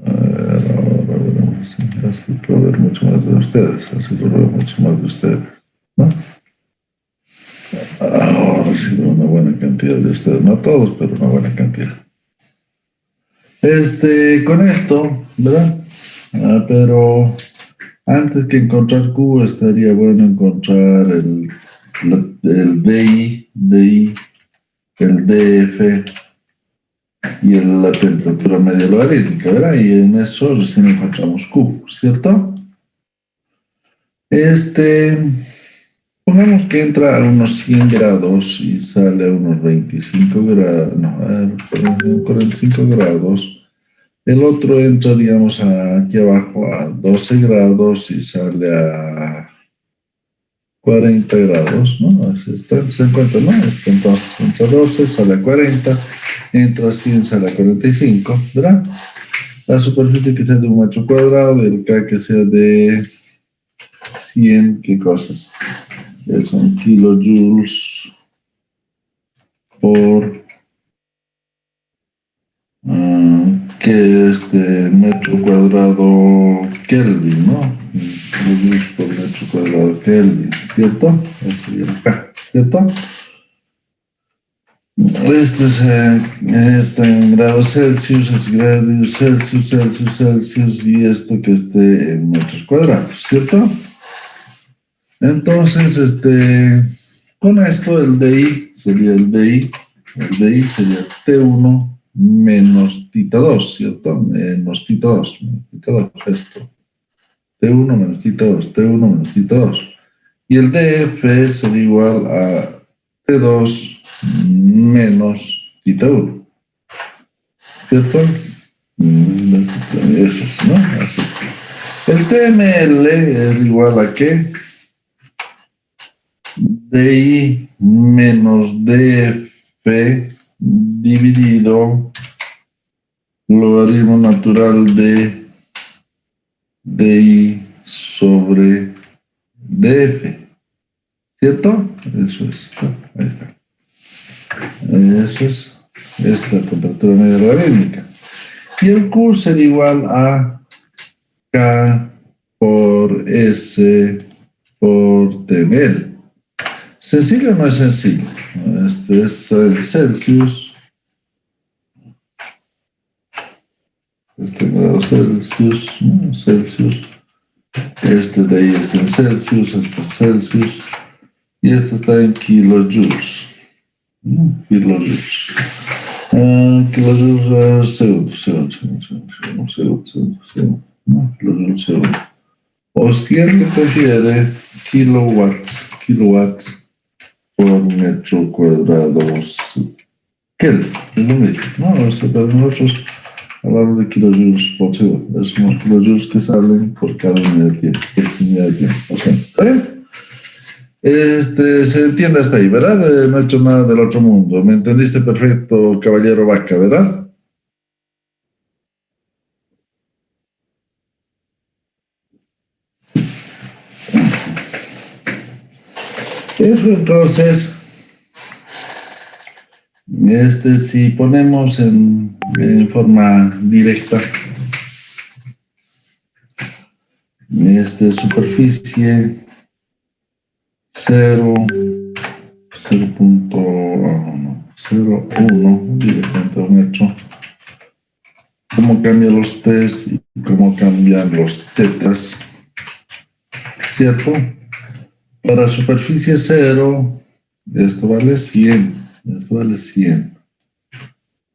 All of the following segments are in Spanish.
A ver, ahora veremos. Sí, así puedo ver mucho más de ustedes. Así lo veo mucho más de ustedes, ¿no? Ahora sí veo una buena cantidad de ustedes. No todos, pero una buena cantidad. Con esto, ¿verdad? Pero antes que encontrar Q, estaría bueno encontrar el DI, el DF y la temperatura media logarítmica, ¿verdad? Y en eso recién encontramos Q, ¿cierto? Pongamos que entra a unos 100 grados y sale a unos 25 grados, no, a ver, 45 grados. El otro entra, digamos, aquí abajo a 12 grados y sale a 40 grados, ¿no? Así está, se encuentra, ¿no? Entonces, entra 12, sale a 40, entra 100, sale a 45, ¿verdad? La superficie que sea de 1 metro cuadrado y el K que sea de 100, ¿qué cosas? Son kilojoules por que metro cuadrado Kelvin, ¿no? Kilojoules por metro cuadrado Kelvin, ¿cierto? Eso sería acá, ¿cierto? Está en grados Celsius, grados Celsius, y esto que esté en metros cuadrados, ¿cierto? Entonces, con esto el DI sería el DI sería T1 menos tita 2, ¿cierto? Menos tita 2, esto. T1 menos tita 2, T1 menos tita 2. Y el DF sería igual a T2 menos tita 1, ¿cierto? Eso, ¿no? Así. El TML es igual a ¿qué? DI menos DF dividido logaritmo natural de DI sobre DF, ¿cierto? Eso es, ahí está. Eso es la temperatura media logarítmica. Y el Q sería igual a K por S por TML. ¿Sencillo o no es sencillo? Este es el Celsius. Grado Celsius, ¿no? Celsius. De ahí es en Celsius, este es Celsius. Y este está en kilojoules. Kilojoules. Kilojoules segundo. O si alguien prefiere kilowatts por metro cuadrado Kelvin, es lo mismo, ¿no? O sea, para nosotros hablamos de kilojoules por segundo, es unos kilojoules que salen por cada unidad de tiempo. Okay. ¿Está bien? Se entiende hasta ahí, ¿verdad? No he hecho nada del otro mundo. ¿Me entendiste perfecto, caballero Vaca, verdad? Eso entonces, si ponemos en forma directa, superficie 0.01 directamente a un metro. ¿Cómo cambian los T's y cómo cambian los tetas? ¿Cierto? Para superficie 0, esto vale 100. Esto vale 100.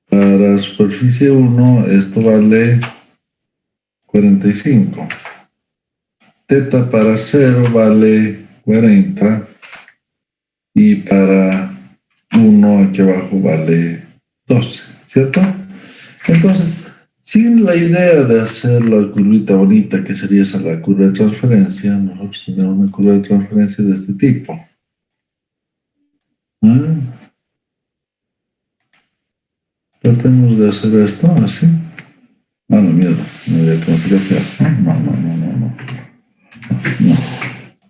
Para superficie 1, esto vale 45. Teta para 0 vale 40. Y para 1 aquí abajo vale 12, ¿cierto? Entonces, sin la idea de hacer la curvita bonita que sería esa la curva de transferencia, nosotros tenemos una curva de transferencia de este tipo. Tratemos de hacer esto así. No, mierda, no había configuración. No.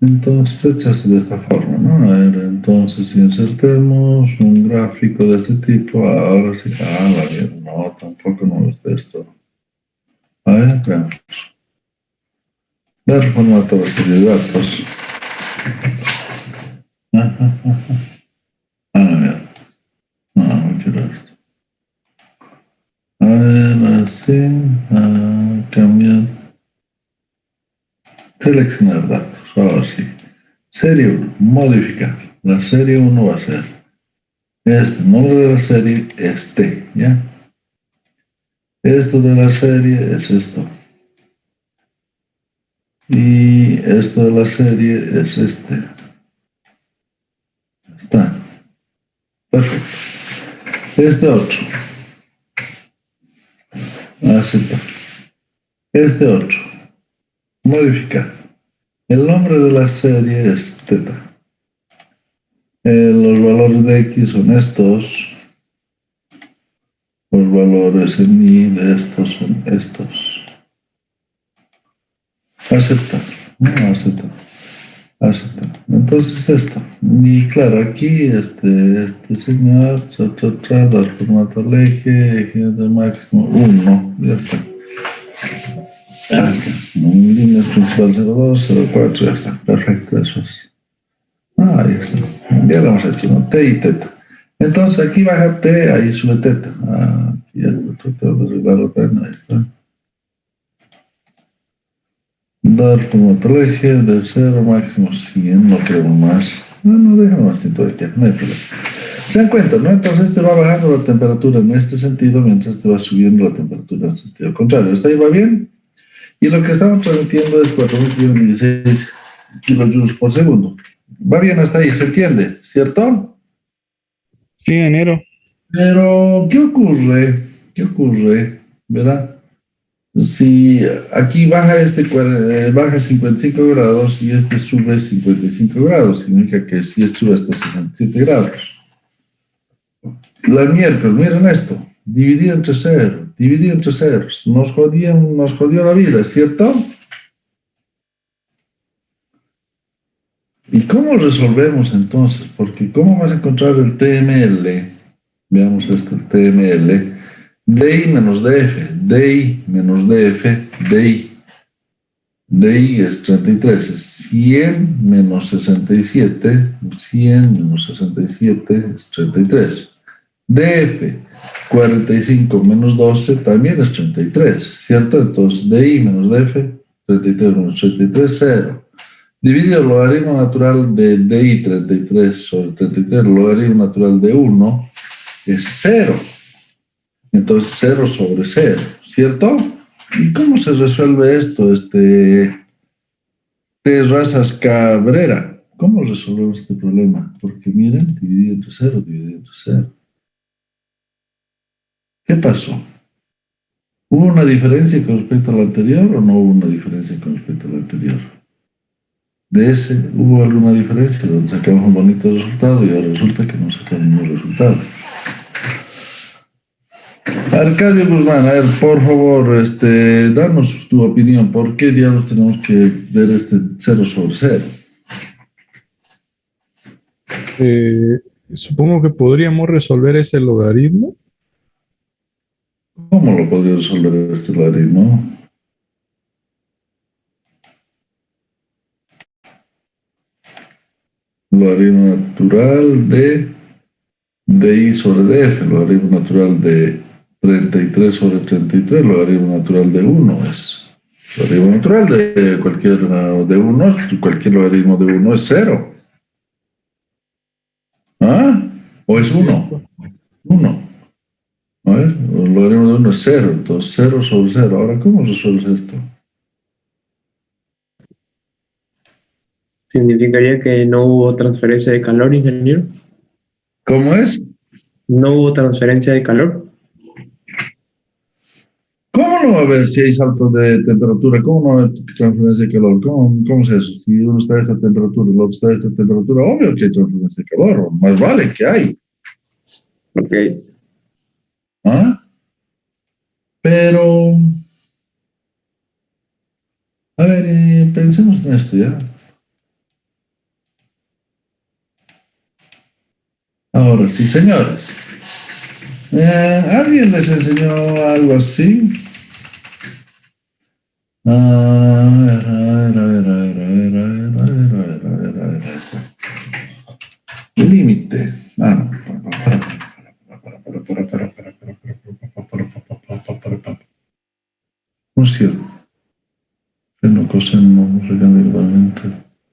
Entonces, echas de esta forma, ¿no? A ver, entonces, si insertemos un gráfico de este tipo, ahora sí. La mierda, no, tampoco me gusta esto. ver, veamos. Dar formato de serie de datos. A ver. No quiero esto. A ver, así. Cambiar. Seleccionar datos. Ahora sí. Serie 1. Modificar. La serie 1 va a ser el nombre de la serie es T, ¿ya? Esto de la serie es esto. Y esto de la serie es este. Está. Perfecto. Este otro. Aceptar. Este otro. Modificar. El nombre de la serie es teta. Los valores de X son estos. Los valores en Y de estos son estos. Aceptar. No, aceptar. Aceptar. Entonces esto. Y claro, aquí este señor, dar formato al eje de máximo 1. Ya está. Líneas principal 02, 04, ya está. Perfecto, eso es. Ahí está. Ya lo hemos hecho, ¿no? T y teta. Entonces aquí baja T, ahí sube teta. Aquí ya tengo que arreglarlo también, ahí está. Dar formato al eje de 0, máximo 100, no queremos más. No, déjame así todo el tiempo, no hay problema. ¿Se dan cuenta, no? Entonces este va bajando la temperatura en este sentido, mientras este va subiendo la temperatura en sentido contrario. ¿Está ahí va bien? Y lo que estamos transmitiendo es 4.516 kilojoules por segundo. Va bien hasta ahí, se entiende, ¿cierto? Sí, enero. Pero, ¿qué ocurre? ¿Qué ocurre? ¿Verdad? Si aquí baja baja 55 grados y este sube 55 grados, significa que si este sube hasta 67 grados. La miércoles, miren esto, dividido entre ceros, nos jodió la vida, ¿cierto? ¿Y cómo resolvemos entonces? Porque ¿cómo vas a encontrar el TML? Veamos esto, el TML. DI menos DF, DI menos DF, DI. DI es 33, es 100 menos 67, 100 menos 67 es 33. DF, 45 menos 12 también es 33, ¿cierto? Entonces DI menos DF, 33 menos 33, 0. Dividido el logaritmo natural de DI 33 sobre 33, el logaritmo natural de 1 es 0. Entonces 0 sobre 0, ¿cierto? ¿Y cómo se resuelve esto, Razas Cabrera? ¿Cómo resolvemos este problema? Porque miren, dividido entre 0, dividido entre 0. ¿Qué pasó? ¿Hubo una diferencia con respecto al anterior o no hubo una diferencia con respecto al anterior? De ese, ¿hubo alguna diferencia donde sacamos un bonito resultado y ahora resulta que no sacamos un resultado? Arcadio Guzmán, a ver, por favor, danos tu opinión. ¿Por qué diablos tenemos que ver este 0 sobre 0? Supongo que podríamos resolver ese logaritmo. ¿Cómo lo podría resolver este logaritmo? Logaritmo natural de I sobre df, logaritmo natural de 33 sobre 33, logaritmo natural de 1 es. Logaritmo natural de cualquier de 1, cualquier logaritmo de 1 es 0. ¿Ah? ¿O es 1? 1. A ver, el logaritmo de 1 es 0, entonces 0 sobre 0. Ahora, ¿cómo resuelves esto? Significaría que no hubo transferencia de calor, ingeniero. ¿Cómo es? No hubo transferencia de calor. ¿Cómo no va a haber si hay saltos de temperatura? ¿Cómo no va a haber transferencia de calor? ¿Cómo es eso? Si uno está a esta temperatura y el otro está a esta temperatura, obvio que hay transferencia de calor, más vale que hay. Ok. ¿Ah? Pero, a ver, pensemos en esto ya. Ahora sí, señores. ¿Alguien les enseñó algo así? Límite. No es cierto. No coseno, igualmente.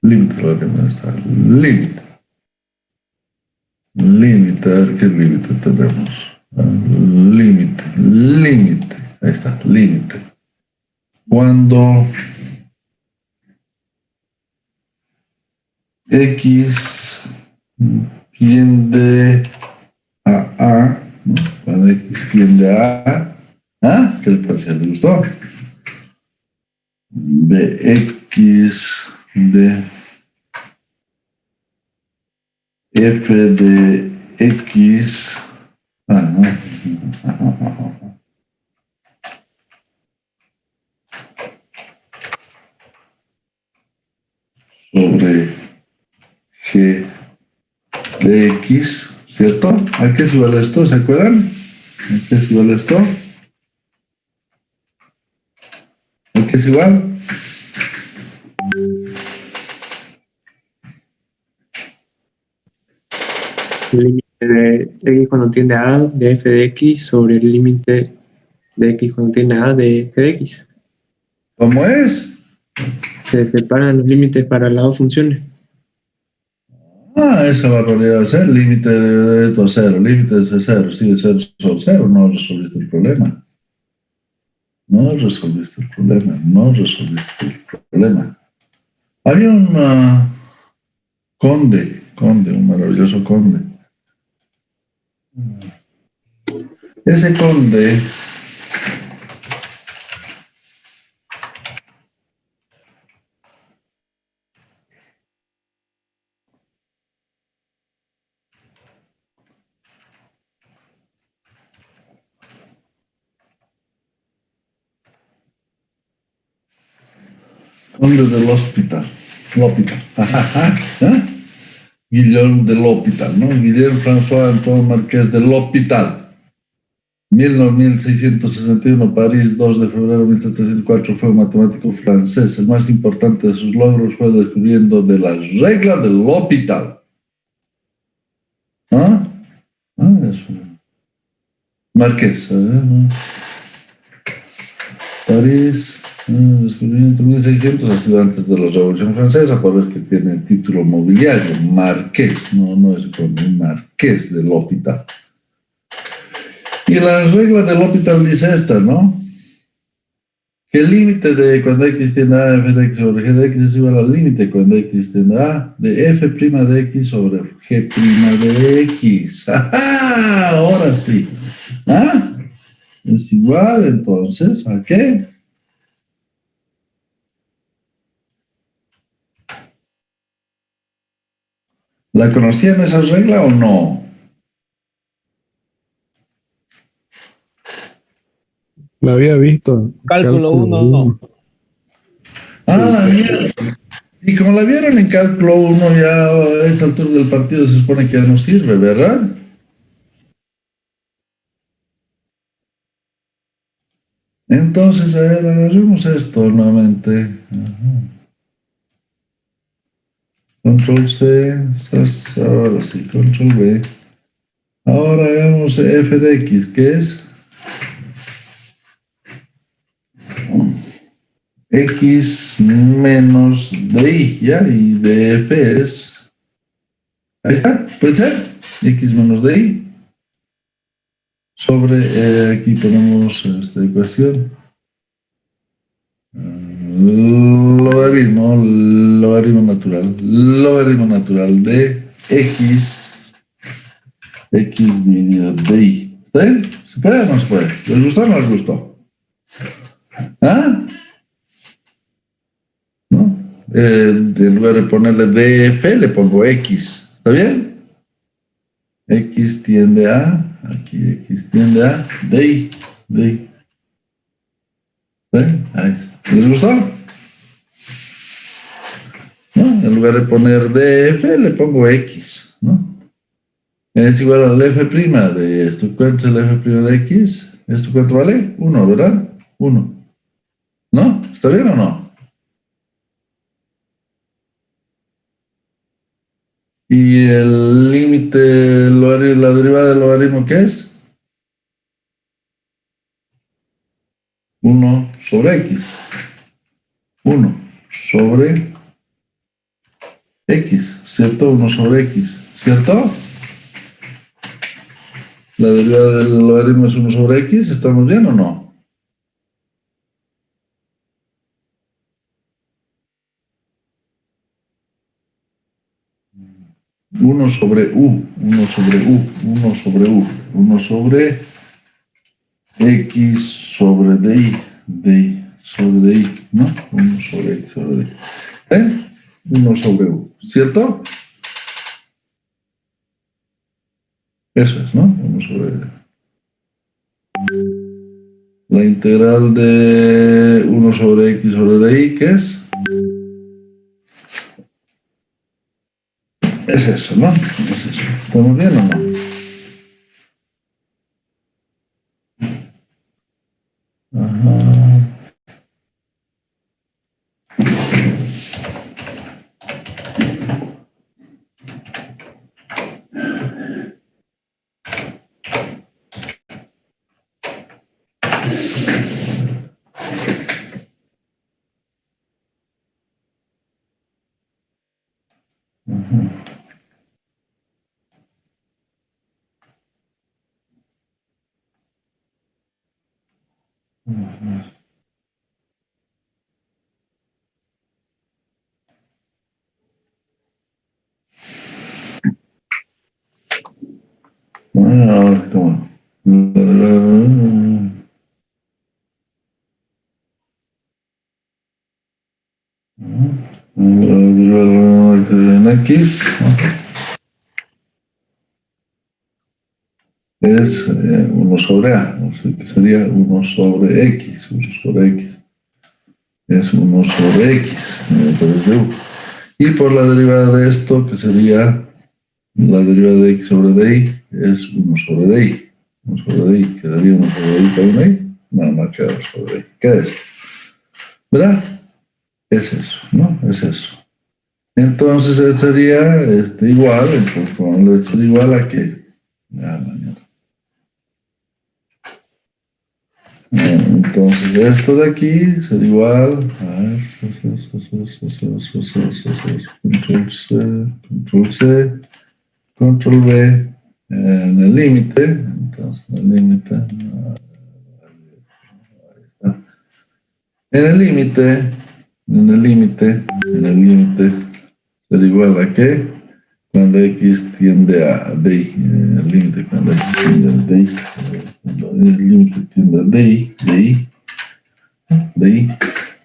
Límite, lo que no está. Límite. Límite, a ver qué límite tenemos. Límite, límite. Ahí está, límite. Cuando X tiende a, ¿no? Cuando X tiende a, ¿qué le parece? ¿Le gustó? De X de f de X sobre G de X, ¿cierto? ¿A qué es igual esto? ¿Se acuerdan? ¿A qué es igual esto? ¿A qué es igual? El límite de x cuando tiende a A de f de x sobre el límite de x cuando tiende a A de f de x. ¿Cómo es? Se separan los límites para las dos funciones. Esa barbaridad va a ser límite de esto a cero, límite de cero, sigue cero sobre cero, no resolviste el problema. No resolviste el problema, no resolviste el problema. Había un conde, un maravilloso conde. Ese conde conde del hospital, l'hôpital, Guillaume de l'Hôpital, ¿no? Guillermo François Antoine Marqués de l'Hôpital. 1661, París, 2 de febrero de 1704, fue un matemático francés. El más importante de sus logros fue el descubrimiento de la regla del L'Hôpital. Eso. Marqués. París, descubrimiento 1600, ha sido antes de la Revolución Francesa, por ver que tiene el título nobiliario, Marqués, no es como un Marqués del L'Hôpital. Y la regla del L'Hôpital dice esta, ¿no? Que el límite de cuando X tiende a f de X sobre G de X es igual al límite cuando X tiende a de f' de X sobre G' de X. ¡Ajá! Ahora sí. Es igual, entonces, ¿a qué? ¿La conocían esa regla o no? La había visto. Cálculo 1. Bien. Y como la vieron en cálculo 1, ya a esta altura del partido se supone que ya no sirve, ¿verdad? Entonces, a ver, agarremos esto nuevamente. Control C, ahora sí, Control V. Ahora hagamos f de X, ¿qué es? X menos de Y, ¿ya? Y de F es... Ahí está, puede ser. X menos de Y. Sobre, aquí ponemos esta ecuación. Logaritmo natural de X dividido de Y. ¿Está bien? ¿Se puede o no se puede? ¿Les gustó o no les gustó? ¿No? En lugar de ponerle DF, le pongo X. ¿Está bien? X tiende a, aquí X tiende a, de Y. ¿Ven? Ahí está. ¿Les gustó? ¿No? En lugar de poner DF, le pongo X, ¿no? Es igual al F' de esto. ¿Cuánto es el F' de X? ¿Esto cuánto vale? 1, ¿verdad? 1. ¿No? ¿Está bien o no? ¿Y el límite, la derivada del logaritmo qué es? 1 sobre x. 1 sobre x, ¿cierto? 1 sobre x, ¿cierto? La derivada del logaritmo es 1 sobre x, ¿estamos bien o no? Uno sobre u, 1 sobre u, 1 sobre u, 1 sobre x sobre di sobre di, ¿no? 1 sobre x sobre di. 1 sobre u, ¿cierto? Eso es, ¿no? 1 sobre la integral de 1 sobre x sobre di, ¿qué es? Es eso, ¿no? Es eso. ¿Estamos bien o no? Ajá. Bueno, ahora, ¿cómo? En x es 1 sobre a, o sea que sería 1 sobre x, 1 sobre x. Es 1 sobre x, de u. Y por la derivada de esto, que sería la derivada de x sobre di, es 1 sobre di. 1 sobre di, quedaría 1 sobre di para ahí. Nada más queda 1 sobre di. ¿Qué es? ¿Verdad? Es eso, ¿no? Es eso. Entonces sería igual, entonces como sería igual a que, entonces esto de aquí sería igual, a ver, control C, control C, control V, en el límite, entonces el límite, en el límite, en el límite, en el límite, sería igual a que cuando x tiende a di, el límite cuando x tiende a di, cuando el límite tiende a di,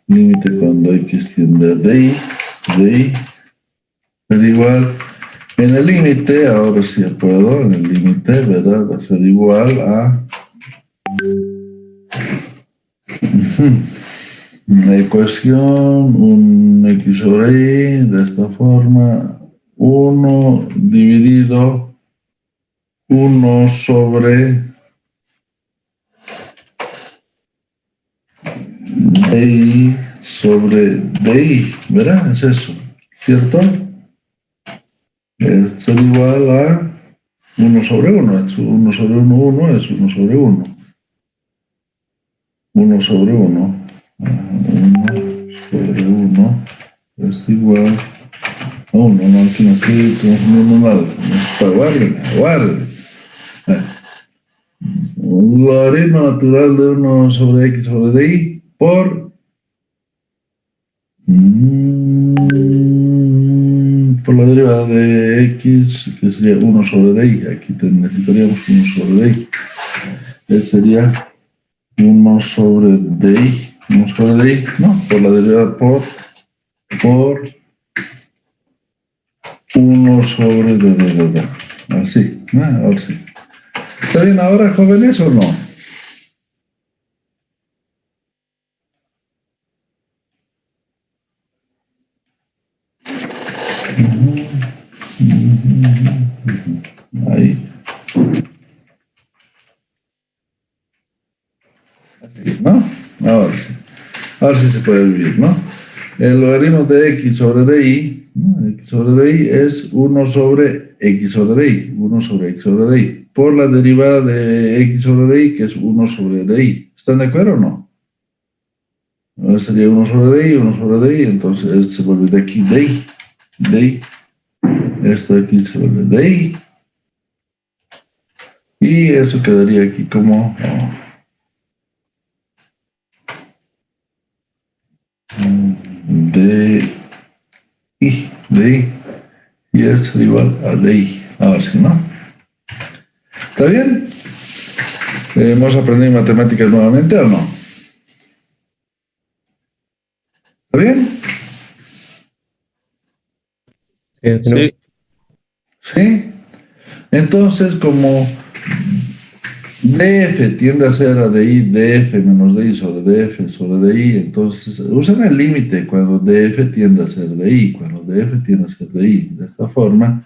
límite cuando x tiende a di, pero igual, en el límite, ahora sí puedo, en el límite, ¿verdad? Va a ser igual a una ecuación, un x sobre y, de esta forma, 1 dividido 1 sobre di sobre di, ¿verdad? Es eso, ¿cierto? Esto es igual a 1 sobre 1, es 1 sobre 1, 1 es 1 sobre 1. 1 sobre 1. 1 sobre 1 es igual a 1. No, aquí no estoy confundiendo nada. Guarden. Un logaritmo natural de 1 sobre x sobre di por la derivada de x, que sería 1 sobre di. Aquí necesitaríamos 1 sobre di. Sería 1 sobre di. 1 sobre di, no, por la derivada por 1 sobre d. Así, ahora sí. ¿Está bien ahora, jóvenes, o no? Ahí. Así, ¿no? Ahora sí. Ahora sí se puede vivir, ¿no? El logaritmo de x sobre dy, ¿no? X sobre dy es 1 sobre x sobre dy, 1 sobre x sobre dy, por la derivada de x sobre dy, que es 1 sobre dy. ¿Están de acuerdo o no? Ahora sería 1 sobre dy, 1 sobre dy, entonces se vuelve de aquí dy. Esto de aquí se vuelve dy. Y eso quedaría aquí como dy, dy. Y eso es igual a dy. Ahora sí, ¿no? ¿Está bien? ¿Hemos aprendido matemáticas nuevamente o no? ¿Está bien? Sí. ¿Sí? Entonces, como df tiende a ser a dy, df menos dy sobre df sobre dy, entonces usan el límite cuando df tiende a ser dy, cuando df tiende a ser dy, de esta forma,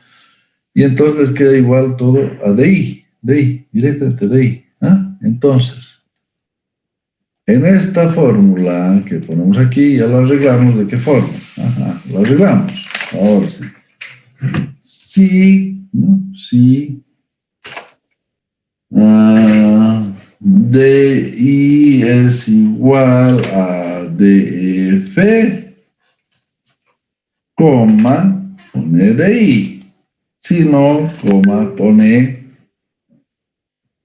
y entonces queda igual todo a dy, directamente dy. ¿Ah? Entonces, en esta fórmula que ponemos aquí, ya lo arreglamos. ¿De qué forma? Ajá, lo arreglamos. Ahora sí. Si, ¿no? Si DI es igual a DF, coma, pone DI. Si no, coma, pone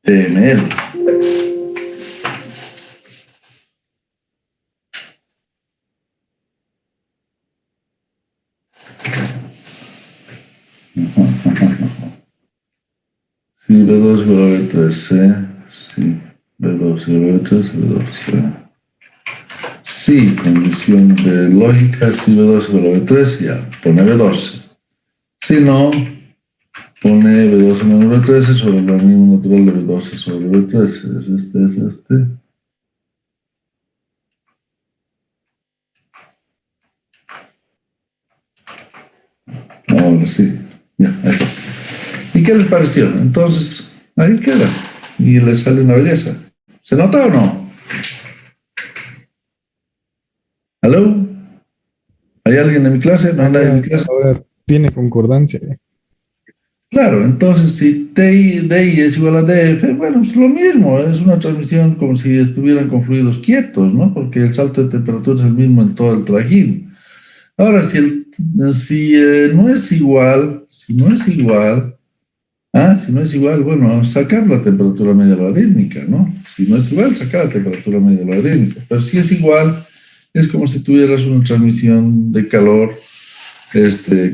TML. Si B2 igual a B3C, si B2 igual a B3, B2C. Sí, condición de lógica, si B2 igual a B3, ya, pone B12. Si no, pone B12 menos B13 sobre el mismo natural de B12 sobre B13. Es este. Ahora sí, ya, ahí está. ¿Y qué les pareció? Entonces, ahí queda. Y le sale una belleza. ¿Se nota o no? ¿Aló? ¿Hay alguien en mi clase? ¿No hay nadie en mi clase? Ahora tiene concordancia. Claro, entonces si DI es igual a DF, bueno, es lo mismo, es una transmisión como si estuvieran con fluidos quietos, ¿no? Porque el salto de temperatura es el mismo en todo el trajín. Ahora, si no es igual, si no es igual, bueno, sacar la temperatura media logarítmica, ¿no? Si no es igual, sacar la temperatura media logarítmica. Pero si es igual, es como si tuvieras una transmisión de calor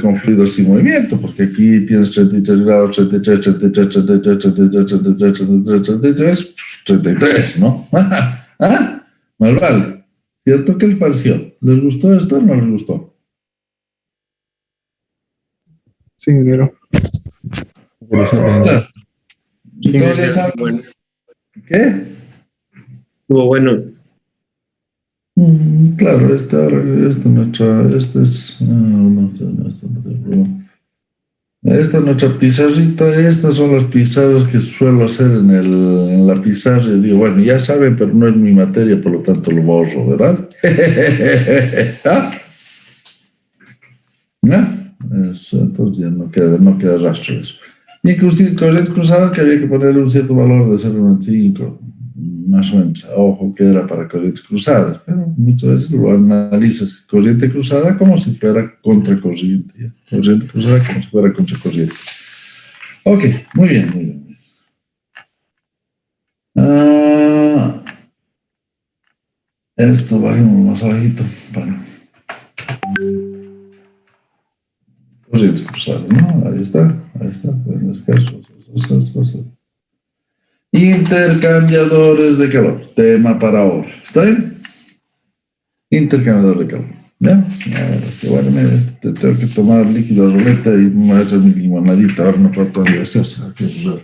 con fluidos sin movimiento, porque aquí tienes 33 grados, 33, 33, 33, 33, 33, 33, 33, 33, ¿no? ¿Ah? Mal vale. ¿Cierto? ¿Qué les pareció? ¿Les gustó esto o no les gustó? Sin dinero. Claro. Sí, Entonces ya saben, bueno, ¿qué? estuvo bueno. Claro, esta nuestra, esta es, no sé, no, esto no sé, esta es nuestra pizarrita, estas son las pizarras que suelo hacer en la pizarra. Y digo, bueno, ya saben, pero no es mi materia, por lo tanto lo borro, ¿verdad? ¿Ah? ¿No? Eso, entonces ya no queda rastro de eso. Y corriente cruzada que había que ponerle un cierto valor de 0,95, más o menos. Ojo que era para corrientes cruzadas, pero muchas veces lo analizas corriente cruzada como si fuera contracorriente. ¿Ya? Corriente cruzada como si fuera contracorriente. Ok, muy bien, muy bien. Ah, esto bajemos más abajito para corrientes cruzadas, ¿no? Ahí está, en este caso. Intercambiadores de calor, tema para ahora. ¿Está bien? Intercambiador de calor. ¿Ya? Ahora, que bueno, mira, tengo que tomar líquido roleta y me voy a hacer mi limonadita. Ahora no puedo tomar gaseosa. Qué raro.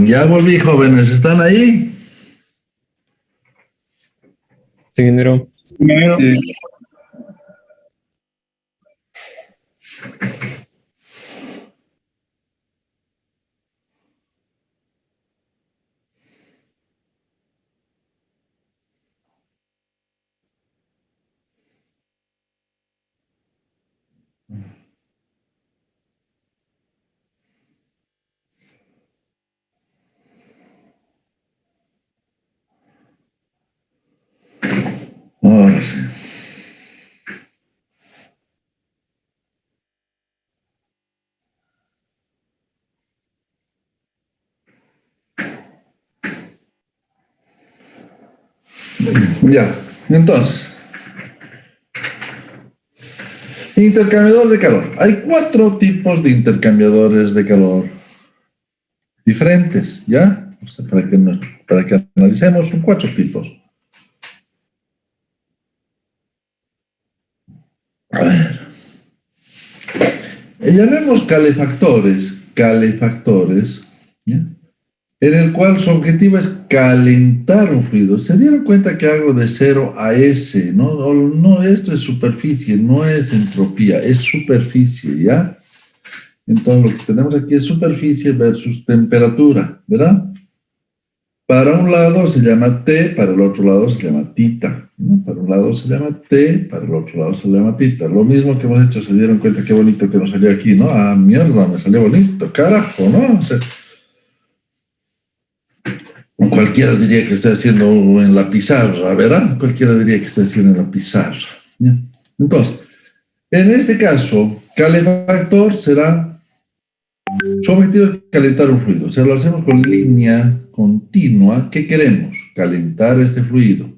Ya volví, jóvenes, ¿están ahí? Sí, ingeniero. Sí. Ahora sí. Ya, entonces, intercambiador de calor. Hay 4 tipos de intercambiadores de calor diferentes, ¿ya? O sea, para que analicemos, son 4 tipos. A ver. Llamemos calefactores, ¿ya? En el cual su objetivo es calentar un fluido. ¿Se dieron cuenta que hago de 0 a S? No, no, esto es superficie, no es entropía, es superficie, ¿ya? Entonces lo que tenemos aquí es superficie versus temperatura, ¿verdad? Para un lado se llama T, para el otro lado se llama tita, ¿no? Para un lado se llama T, para el otro lado se llama tita. Lo mismo que hemos hecho, se dieron cuenta qué bonito que nos salió aquí, ¿no? Ah, mierda, me salió bonito, carajo, ¿no? O sea, cualquiera diría que estoy haciendo en la pizarra, ¿verdad? Cualquiera diría que estoy haciendo en la pizarra, ¿ya? Entonces, en este caso, calefactor será... Su objetivo es calentar un fluido. O sea, lo hacemos con línea continua. ¿Qué queremos? Calentar este fluido.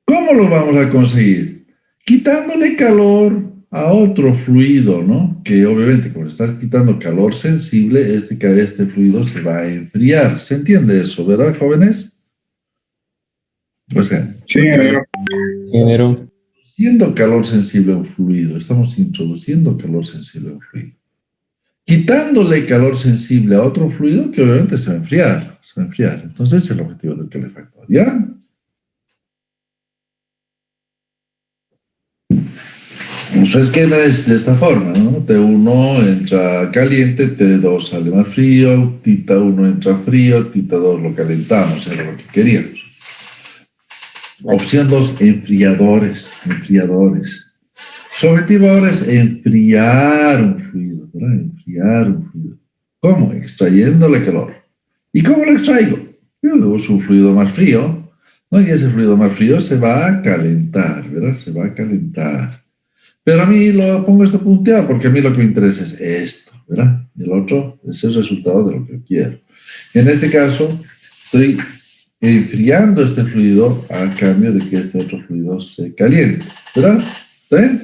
¿Cómo lo vamos a conseguir? Quitándole calor a otro fluido, ¿no? Que obviamente, como estás quitando calor sensible, este fluido se va a enfriar. ¿Se entiende eso, verdad, jóvenes? O sea, Sí, ingeniero. introduciendo calor sensible a un fluido. Estamos introduciendo calor sensible a un fluido. Quitándole calor sensible a otro fluido que obviamente se va a enfriar. Se va a enfriar. Entonces ese es el objetivo del calefactor. ¿Ya? Su esquema es de esta forma, ¿no? T1 entra caliente, T2 sale más frío, tita 1 entra frío, tita 2 lo calentamos, era lo que queríamos. Opción 2, enfriadores. Su objetivo ahora es enfriar un fluido, ¿verdad? Enfriar un fluido. ¿Cómo? Extrayéndole calor. ¿Y cómo lo extraigo? Yo uso un fluido más frío, ¿no? Y ese fluido más frío se va a calentar, ¿verdad? Se va a calentar. Pero a mí lo pongo esto punteado porque a mí lo que me interesa es esto, ¿verdad? Y el otro es el resultado de lo que quiero. En este caso, estoy enfriando este fluido a cambio de que este otro fluido se caliente, ¿verdad? ¿Está bien?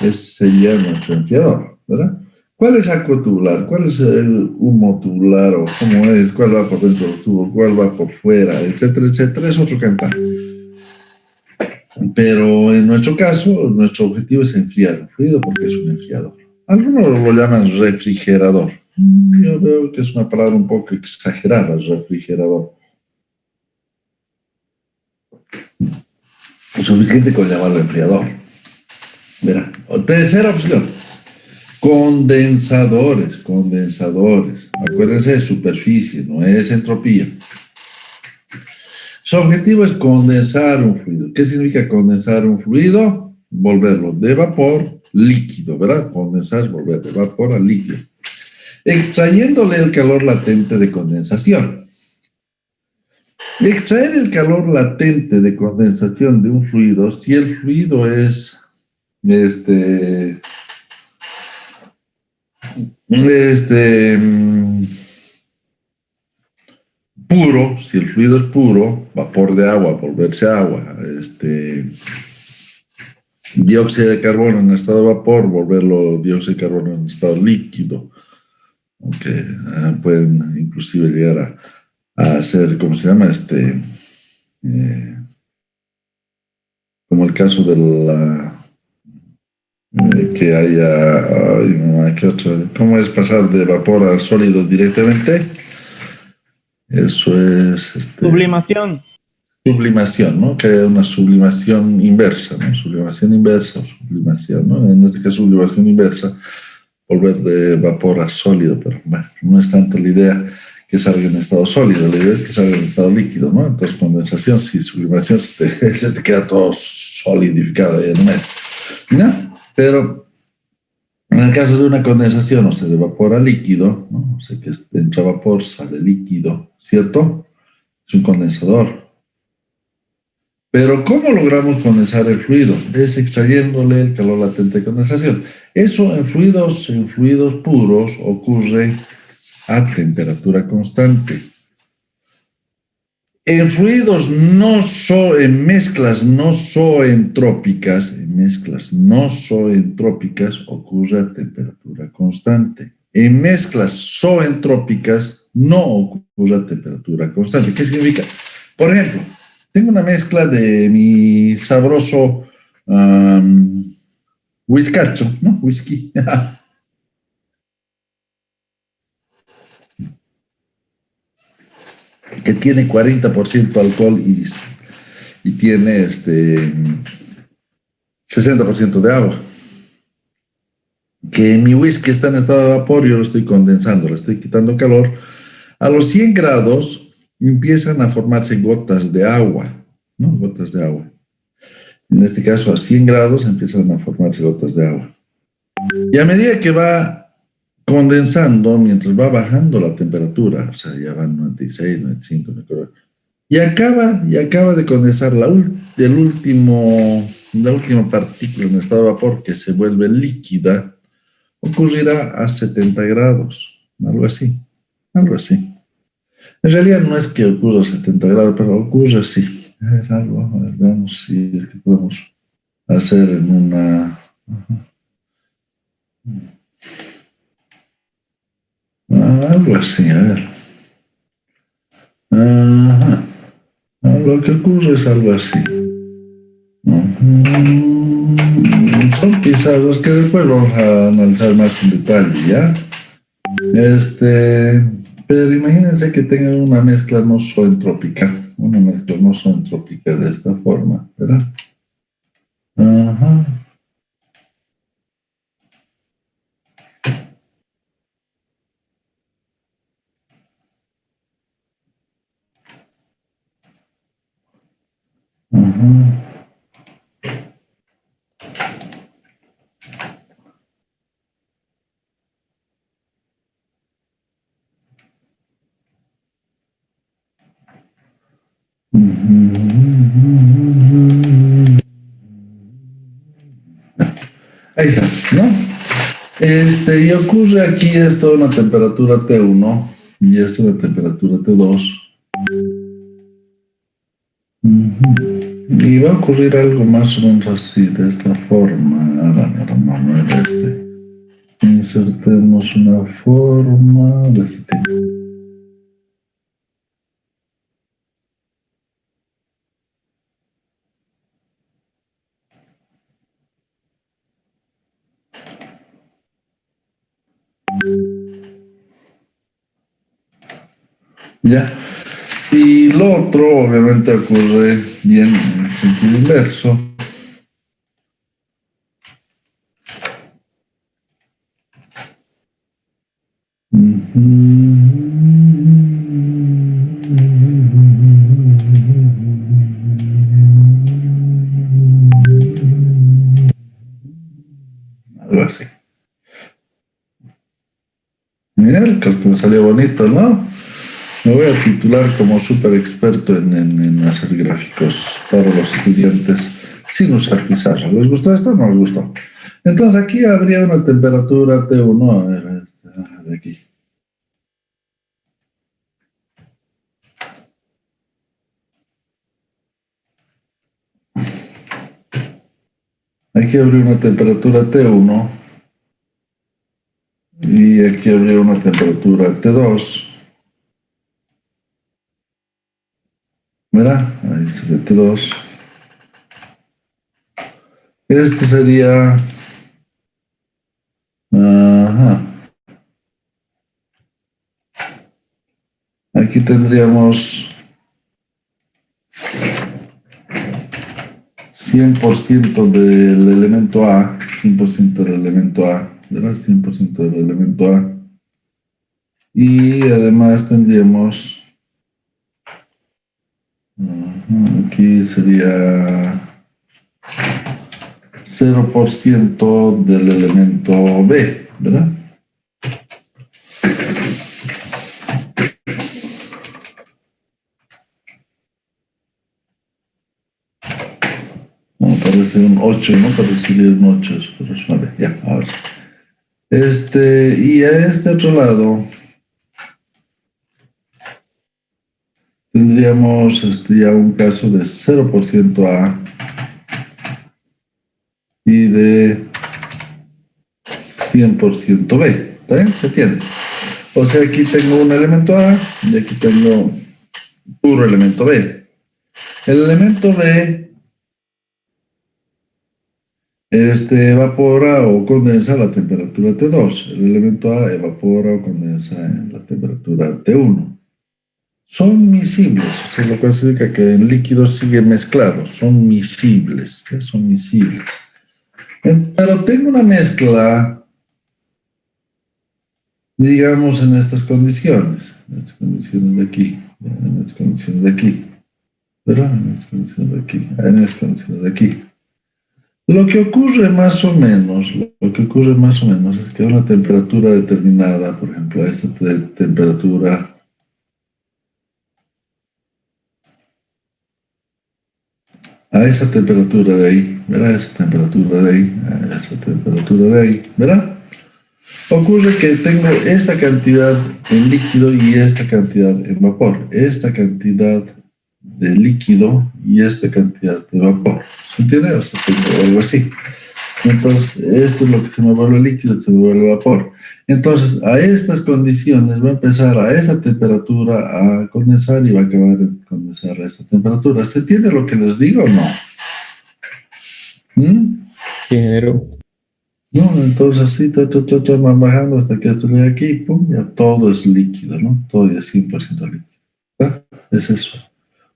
Ese sería nuestro enfriador, ¿verdad? ¿Cuál es agua tubular? ¿Cuál es el humo tubular? ¿O cómo es? ¿Cuál va por dentro del tubo? ¿Cuál va por fuera? Etcétera, etcétera. Es otro cantar. Pero en nuestro caso, nuestro objetivo es enfriar el fluido porque es un enfriador. Algunos lo llaman refrigerador. Yo veo que es una palabra un poco exagerada, refrigerador. Suficiente con llamarlo enfriador. Verá. Tercera opción. Condensadores. Acuérdense, es superficie, no es entropía. Su objetivo es condensar un fluido. ¿Qué significa condensar un fluido? Volverlo de vapor líquido, ¿verdad? Condensar es volver de vapor a líquido. Extrayéndole el calor latente de condensación. Extraer el calor latente de condensación de un fluido, si el fluido es puro, si el fluido es puro, vapor de agua, volverse agua, dióxido de carbono en estado de vapor, volverlo dióxido de carbono en estado líquido, aunque pueden inclusive llegar a hacer, ¿cómo se llama? Como el caso de la que haya, ¿cómo es pasar de vapor a sólido directamente? Eso es sublimación, ¿no? Que haya una sublimación inversa, ¿no? Sublimación inversa o sublimación, ¿no? En este caso, sublimación inversa, volver de vapor a sólido, pero bueno, no es tanto la idea que salga en estado sólido, la idea es que salga en estado líquido, ¿no? Entonces, condensación, sí, sublimación, se te queda todo solidificado ahí en el medio, ¿no? Pero en el caso de una condensación, o sea, de vapor a líquido, ¿no? O sea, que entra vapor, sale líquido, ¿cierto? Es un condensador. Pero ¿cómo logramos condensar el fluido? Es extrayéndole el calor latente de condensación. Eso en fluidos puros ocurre a temperatura constante. En fluidos en mezclas no zoentrópicas, ocurre a temperatura constante. En mezclas zoentrópicas no ocurre a temperatura constante. ¿Qué significa? Por ejemplo, tengo una mezcla de mi sabroso whiskacho, ¿no? Whisky. Que tiene 40% alcohol y tiene 60% de agua. Que mi whisky está en estado de vapor, yo lo estoy condensando, le estoy quitando calor. A los 100 grados empiezan a formarse gotas de agua, ¿no? Gotas de agua. En este caso, a 100 grados empiezan a formarse gotas de agua. Y a medida que va condensando, mientras va bajando la temperatura, o sea, ya van 96, 95, me acuerdo, y acaba de condensar la última partícula en estado de vapor que se vuelve líquida, ocurrirá a 70 grados, algo así. En realidad no es que ocurra a 70 grados, pero ocurre así. A ver, veamos si es que podemos hacer en una... algo así, a ver. Ajá. Lo que ocurre es algo así. Son pizarras que después vamos a analizar más en detalle, ¿ya? Pero imagínense que tengan una mezcla no zoentrópica de esta forma, ¿verdad? Ajá. Ahí está, ¿no? Y ocurre aquí esto una temperatura T1 y esto una temperatura T2. Y va a ocurrir algo más o menos así, de esta forma. Ahora no era Insertemos una forma de este tipo. Ya. Y lo otro obviamente ocurre bien en el sentido inverso. Algo así. Mira, creo que me salió bonito, ¿no? Me voy a titular como súper experto en hacer gráficos para los estudiantes sin usar pizarra. ¿Les gustó esto o no les gustó? Entonces aquí habría una temperatura T1, a ver, de aquí. Aquí habría una temperatura T1 y aquí habría una temperatura T2. ¿Verdad? Ahí sería T2. Este sería... Ajá. Aquí tendríamos 100% del elemento A, 100% del elemento A, ¿verdad? 100% del elemento A. Y además tendríamos... aquí sería 0% del elemento B, ¿verdad? No, parece un 8, ¿no? Parecería un 8, pero vale, ya, ahora. Y a este otro lado tendríamos ya un caso de 0% A y de 100% B. ¿Está bien? ¿Se entiende? O sea, aquí tengo un elemento A y aquí tengo puro elemento B. El elemento B evapora o condensa a la temperatura T2. El elemento A evapora o condensa en la temperatura T1. Son miscibles, o sea, lo cual significa que en líquidos siguen mezclados, son miscibles, ¿sí? Son miscibles. Pero tengo una mezcla, digamos, en estas condiciones de aquí, en estas condiciones de aquí, ¿verdad? En estas condiciones de aquí, en estas condiciones de aquí. Lo que ocurre más o menos es que a una temperatura determinada, por ejemplo, a esta temperatura, a esa temperatura de ahí, ¿verdad? A esa temperatura de ahí, a esa temperatura de ahí, ¿verdad? Ocurre que tengo esta cantidad en líquido y esta cantidad en vapor, esta cantidad de líquido y esta cantidad de vapor. ¿Se entiende? O sea, tengo algo así. Entonces, esto es lo que se me vuelve líquido, se me vuelve vapor. Entonces, a estas condiciones va a empezar a esa temperatura a condensar y va a acabar de condensar a esta temperatura. ¿Se entiende lo que les digo o no? Sí, ingeniero. No, entonces así, van bajando hasta que esto de aquí, pum, ya todo es líquido, ¿no? Todo ya es 100% líquido. ¿Ah? Es eso.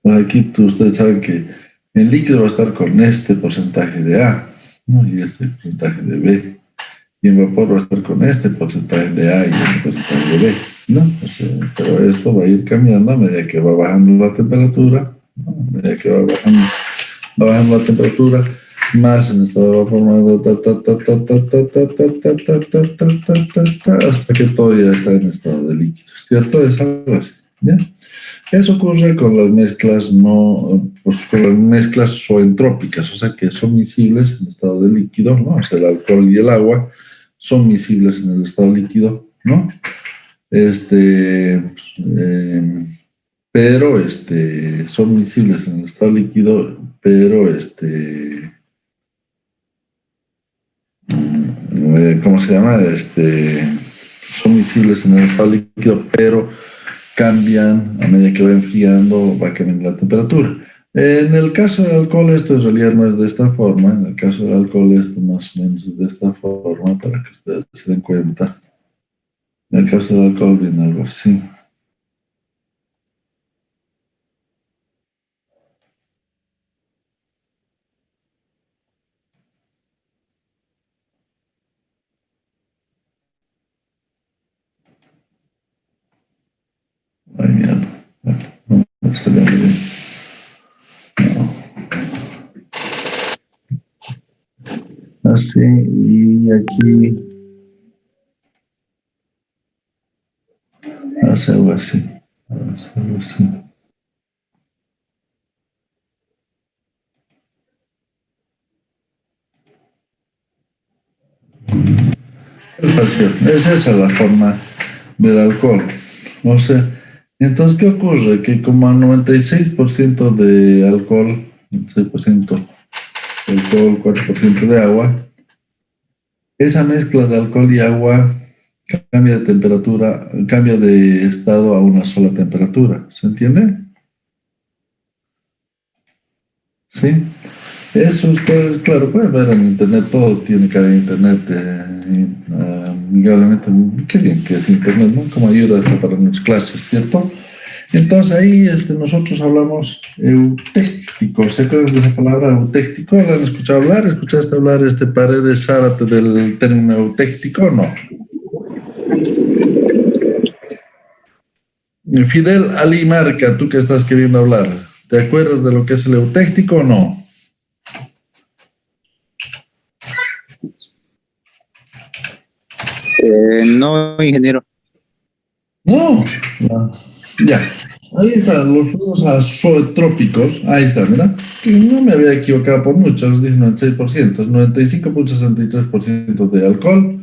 Bueno, aquí ustedes saben que el líquido va a estar con este porcentaje de A, ¿no? Y este porcentaje de B. Y en vapor va a estar con este porcentaje de A y este porcentaje de B, ¿no? O sea, pero esto va a ir cambiando a medida que va bajando la temperatura, ¿no? A medida que va bajando la temperatura, más en estado de vapor, hasta que todo ya está en estado de líquido, ¿cierto? Es algo así, ¿ya? Eso ocurre con las mezclas con las mezclas zoentrópicas, o sea que son miscibles en estado de líquido, ¿no? O sea, el alcohol y el agua son miscibles en el estado líquido, ¿no? Pero son miscibles en el estado líquido, pero ¿cómo se llama? Son miscibles en el estado líquido, pero cambian a medida que va enfriando, va cambiando la temperatura. En el caso del alcohol, esto en realidad no es de esta forma. En el caso del alcohol, esto más o menos es de esta forma, para que ustedes se den cuenta. En el caso del alcohol viene algo así. Ay, mierda. No se le olvide. No. Así, y aquí hace algo así. Hace algo así. Es esa la forma del alcohol. O sea, entonces, ¿qué ocurre? Que como a 96% de alcohol, 96% de alcohol, 4% de agua, esa mezcla de alcohol y agua cambia de temperatura, cambia de estado a una sola temperatura. ¿Se entiende? Sí. Eso ustedes, claro, pueden ver en internet, todo tiene que haber en internet, amigablemente, qué bien que es internet, ¿no? Como ayuda para nuestras clases, ¿cierto? Entonces ahí nosotros hablamos eutéctico. ¿Se acuerdan de esa palabra eutéctico? ¿La han escuchado hablar? ¿Escuchaste hablar Paredes Zárate del término eutéctico o no? Fidel Ali Marca, tú que estás queriendo hablar, ¿te acuerdas de lo que es el eutéctico o no? No, ingeniero. No. Ya. Ahí están los fuegos azotrópicos. Ahí está, mira. Que no me había equivocado por mucho, les dije 96%. Es 95.63% de alcohol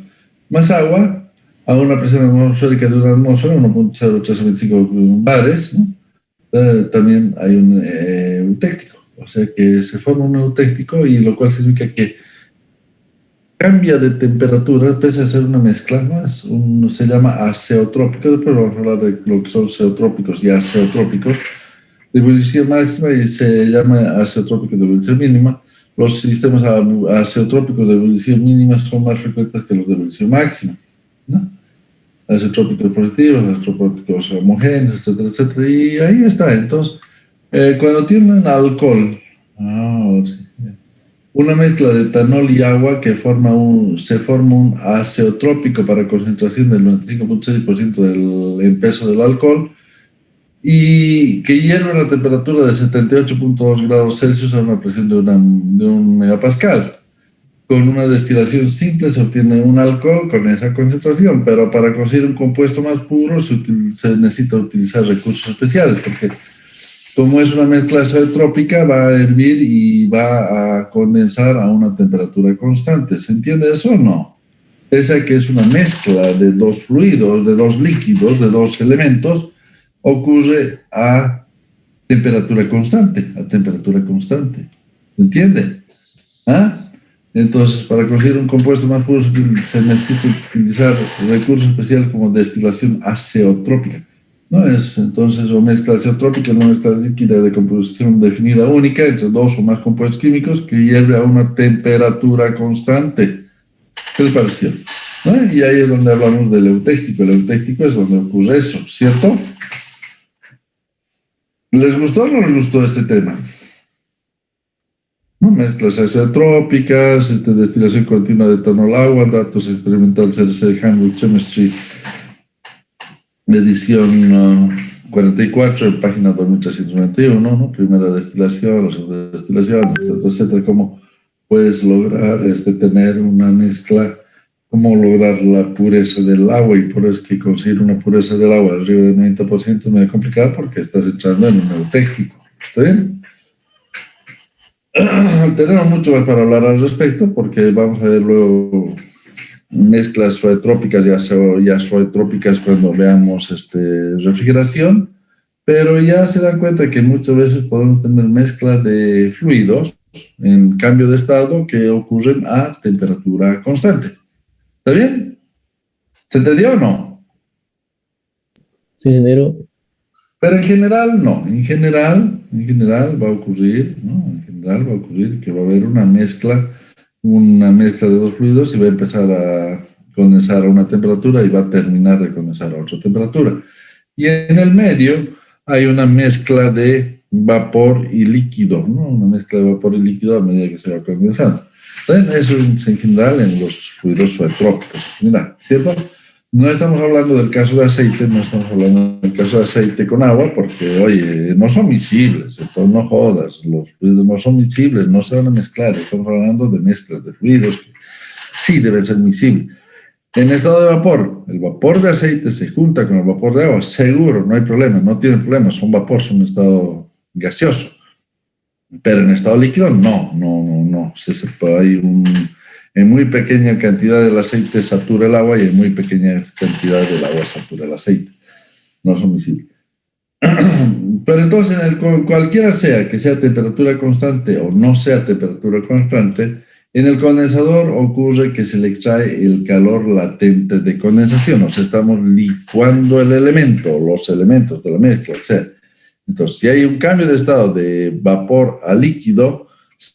más agua a una presión atmosférica de una atmósfera, 1.0325 bares, ¿no? también hay un eutéctico. O sea que se forma un eutéctico, y lo cual significa que cambia de temperatura, pese a ser una mezcla, ¿no? Se llama azeotrópico. Después vamos a hablar de lo que son zeotrópicos y azeotrópicos de ebullición máxima, y se llama azeotrópico de ebullición mínima. Los sistemas azeotrópicos de ebullición mínima son más frecuentes que los de ebullición máxima, ¿no? Azeotrópicos positivos, azeotrópicos homogéneos, etcétera, etcétera. Y ahí está. Entonces, cuando tienen alcohol, sí, una mezcla de etanol y agua que se forma un azeotrópico para concentración del 95.6% del peso del alcohol, y que hierve a una temperatura de 78.2 grados Celsius a una presión de un megapascal. Con una destilación simple se obtiene un alcohol con esa concentración, pero para conseguir un compuesto más puro se necesita utilizar recursos especiales, porque como es una mezcla azeotrópica, va a hervir y va a condensar a una temperatura constante. ¿Se entiende eso o no? Pese a que es una mezcla de dos fluidos, de dos líquidos, de dos elementos, ocurre a temperatura constante, ¿Se entiende? ¿Ah? Entonces, para conseguir un compuesto más puro se necesita utilizar recursos especiales como destilación azeotrópica. ¿No? Entonces, o mezcla azeotrópica, una mezcla líquida de composición definida única entre dos o más compuestos químicos que hierve a una temperatura constante. ¿Qué les pareció? ¿No? Y ahí es donde hablamos del eutéctico. El eutéctico es donde ocurre eso, ¿cierto? ¿Les gustó o no les gustó este tema? ¿No? Mezclas azeotrópicas, destilación continua de etanol agua, datos experimentales CRC Handbook Chemistry, edición 44, página 2391, ¿no? Primera destilación, segunda destilación, etcétera, etcétera. Cómo puedes lograr tener una mezcla, cómo lograr la pureza del agua, y por eso es que conseguir una pureza del agua arriba del 90% es muy complicado, porque estás entrando en un eutéctico. ¿Está bien? Tenemos mucho más para hablar al respecto, porque vamos a ver luego mezclas zoetrópicas y azoetrópicas cuando veamos refrigeración, pero ya se dan cuenta que muchas veces podemos tener mezcla de fluidos en cambio de estado que ocurren a temperatura constante. ¿Está bien? ¿Se entendió o no? Sí, ingeniero. Pero en general no, en general va a ocurrir, ¿no? En general va a ocurrir que va a haber una mezcla de dos fluidos, y va a empezar a condensar a una temperatura y va a terminar de condensar a otra temperatura. Y en el medio hay una mezcla de vapor y líquido, ¿no? Una mezcla de vapor y líquido a medida que se va condensando. Entonces, eso es en general en los fluidos zoetrópicos. Mira, ¿cierto? No estamos hablando del caso de aceite, no estamos hablando del caso de aceite con agua, porque, oye, no son miscibles, entonces no jodas, los fluidos no son miscibles, no se van a mezclar. Estamos hablando de mezclas de fluidos que sí deben ser miscibles. En estado de vapor, el vapor de aceite se junta con el vapor de agua, seguro, no hay problema, no tienen problema, son vapor, son estado gaseoso. Pero en estado líquido, no. En muy pequeña cantidad el aceite satura el agua, y en muy pequeña cantidad del agua satura el aceite. No son miscibles. Pero entonces, cualquiera sea que sea temperatura constante o no sea temperatura constante, en el condensador ocurre que se le extrae el calor latente de condensación. O sea, estamos licuando el elemento, los elementos de la mezcla. O sea, entonces, si hay un cambio de estado de vapor a líquido,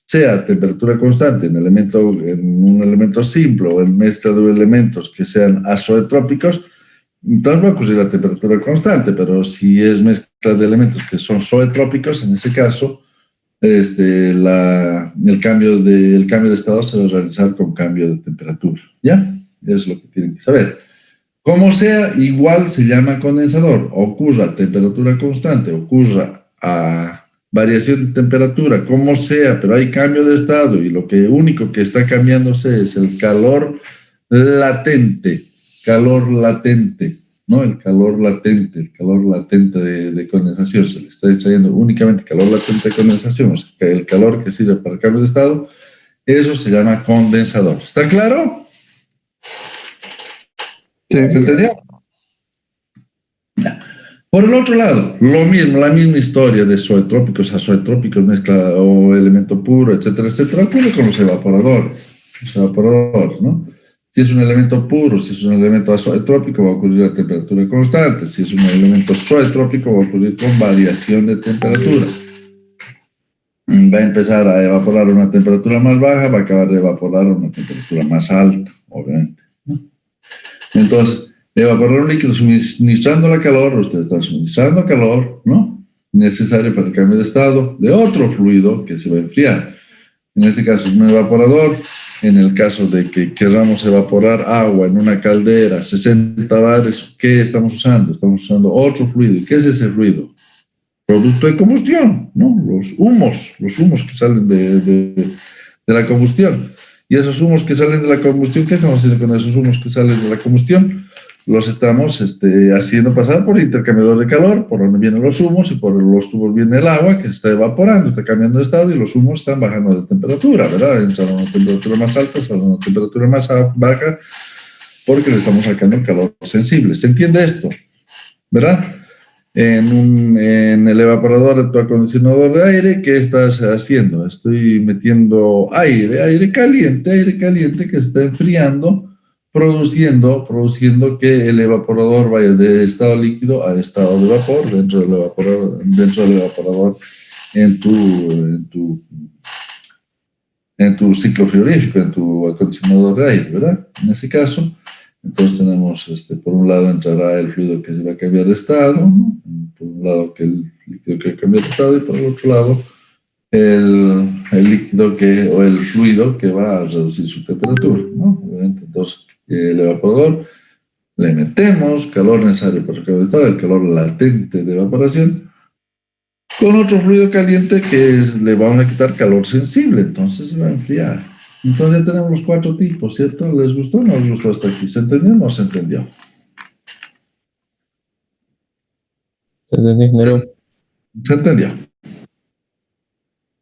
sea a temperatura constante en un elemento simple o en mezcla de elementos que sean azoetrópicos, entonces va a ocurrir a temperatura constante. Pero si es mezcla de elementos que son zoetrópicos, en ese caso, el cambio de estado se va a realizar con cambio de temperatura. ¿Ya? Es lo que tienen que saber. Como sea, igual se llama condensador. Ocurra a temperatura constante, ocurra a variación de temperatura, como sea, pero hay cambio de estado, y lo único que está cambiándose es el calor latente, ¿no? El calor latente de condensación. Se le está extrayendo únicamente calor latente de condensación, o sea, que el calor que sirve para el cambio de estado, eso se llama condensador. ¿Está claro? Sí. ¿Se entendió? Por el otro lado, lo mismo, la misma historia de zoetrópicos, azoetrópicos, mezcla o elemento puro, etcétera, ocurre con los evaporadores, ¿no? Si es un elemento puro, si es un elemento azoetrópico, va a ocurrir a temperatura constante. Si es un elemento zoetrópico, va a ocurrir con variación de temperatura. Va a empezar a evaporar a una temperatura más baja, va a acabar de evaporar a una temperatura más alta, obviamente, ¿no? Entonces, evaporar un líquido suministrando la calor, usted está suministrando calor, ¿no? Necesario para el cambio de estado de otro fluido que se va a enfriar. En este caso, un evaporador. En el caso de que queramos evaporar agua en una caldera, 60 bares, ¿qué estamos usando? Estamos usando otro fluido. ¿Y qué es ese fluido? Producto de combustión, ¿no? Los humos que salen de la combustión. Y esos humos que salen de la combustión, ¿qué estamos haciendo con esos humos que salen de la combustión? Los estamos haciendo pasar por intercambiador de calor, por donde vienen los humos, y por los tubos viene el agua que se está evaporando, está cambiando de estado, y los humos están bajando de temperatura, ¿verdad? Entran a una temperatura más alta, salen a una temperatura más baja, porque le estamos sacando el calor sensible. ¿Se entiende esto? ¿Verdad? En el evaporador de tu acondicionador de aire, ¿qué estás haciendo? Estoy metiendo aire caliente que se está enfriando, produciendo que el evaporador vaya de estado líquido a estado de vapor dentro del evaporador en tu ciclo frigorífico, en tu acondicionador de aire, ¿verdad? En ese caso, entonces tenemos, por un lado entrará el fluido que se va a cambiar de estado, ¿no? Por un lado que el líquido que va a cambiar de estado, y por el otro lado el líquido o el fluido que va a reducir su temperatura, ¿no? Obviamente, entonces el evaporador le metemos calor necesario para el cambio de estado, el calor latente de evaporación, con otro fluido caliente que le vamos a quitar calor sensible, entonces se va a enfriar. Entonces ya tenemos los 4 tipos, ¿cierto? ¿Les gustó o no les gustó hasta aquí? ¿Se entendió o no se entendió? ¿Se entendió, ingeniero? ¿Se entendió?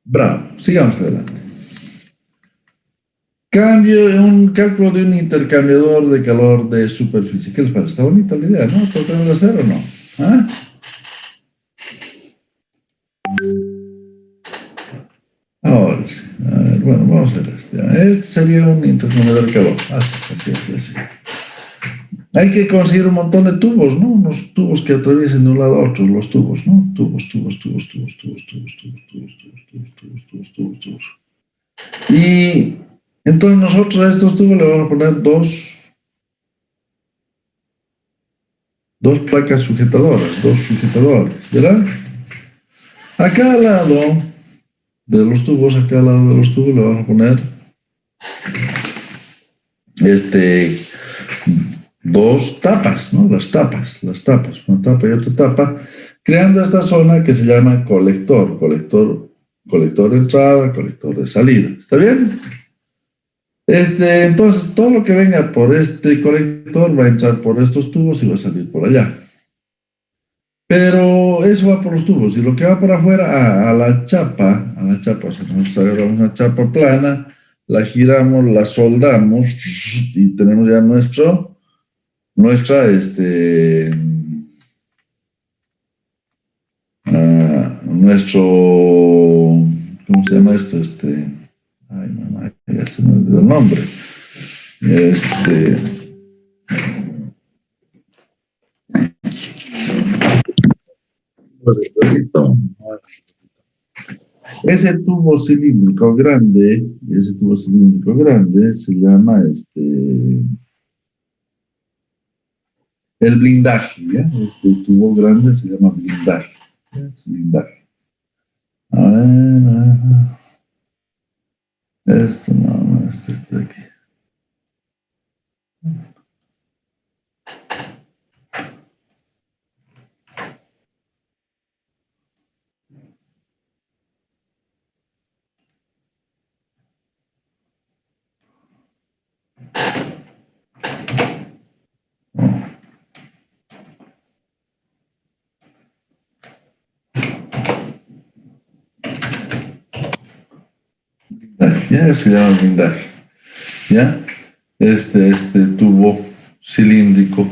Bravo, sigamos adelante. Un cálculo de un intercambiador de calor de superficie. ¿Qué les parece? Está bonita la idea, ¿no? ¿Tratamos de hacer o no? ¿Ah? Ahora sí. A ver, bueno, vamos a ver esto. Este sería un intercambiador de calor. Así. Hay que conseguir un montón de tubos, ¿no? Unos tubos que atraviesen de un lado a otro, los tubos, ¿no? Tubos. Y entonces nosotros a estos tubos le vamos a poner dos placas sujetadoras, dos sujetadores, ¿verdad? A cada lado de los tubos, le vamos a poner dos tapas, ¿no? Las tapas, una tapa y otra tapa, creando esta zona que se llama colector de entrada, colector de salida. ¿Está bien? Entonces, todo lo que venga por este colector va a entrar por estos tubos y va a salir por allá. Pero eso va por los tubos, y lo que va por afuera a la chapa, o sea, nos agarramos una chapa plana, la giramos, la soldamos, y tenemos ya nuestra, ¿cómo se llama esto? Ay, mamá, ya se me olvidó el nombre. Ese tubo cilíndrico grande se llama el blindaje, ¿ya? Este tubo grande se llama blindaje. ¿Ya? Es blindaje. A ver. Esto no, este está aquí. Ya se llama blindaje. ¿Ya? Este tubo cilíndrico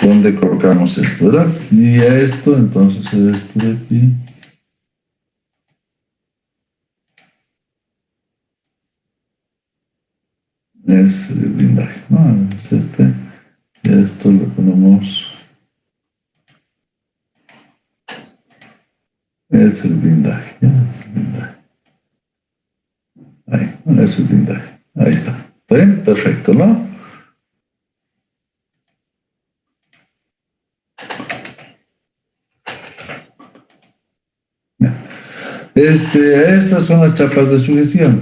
¿Dónde colocamos esto, verdad? Y a esto, entonces, esto de aquí. Es el blindaje, ¿no? Es este. Y a esto le ponemos. Es el blindaje, ¿ya? Es el blindaje. Ahí, es el blindaje. Ahí está. ¿Está bien? Perfecto, ¿no? Ya. Estas son las chapas de sujeción.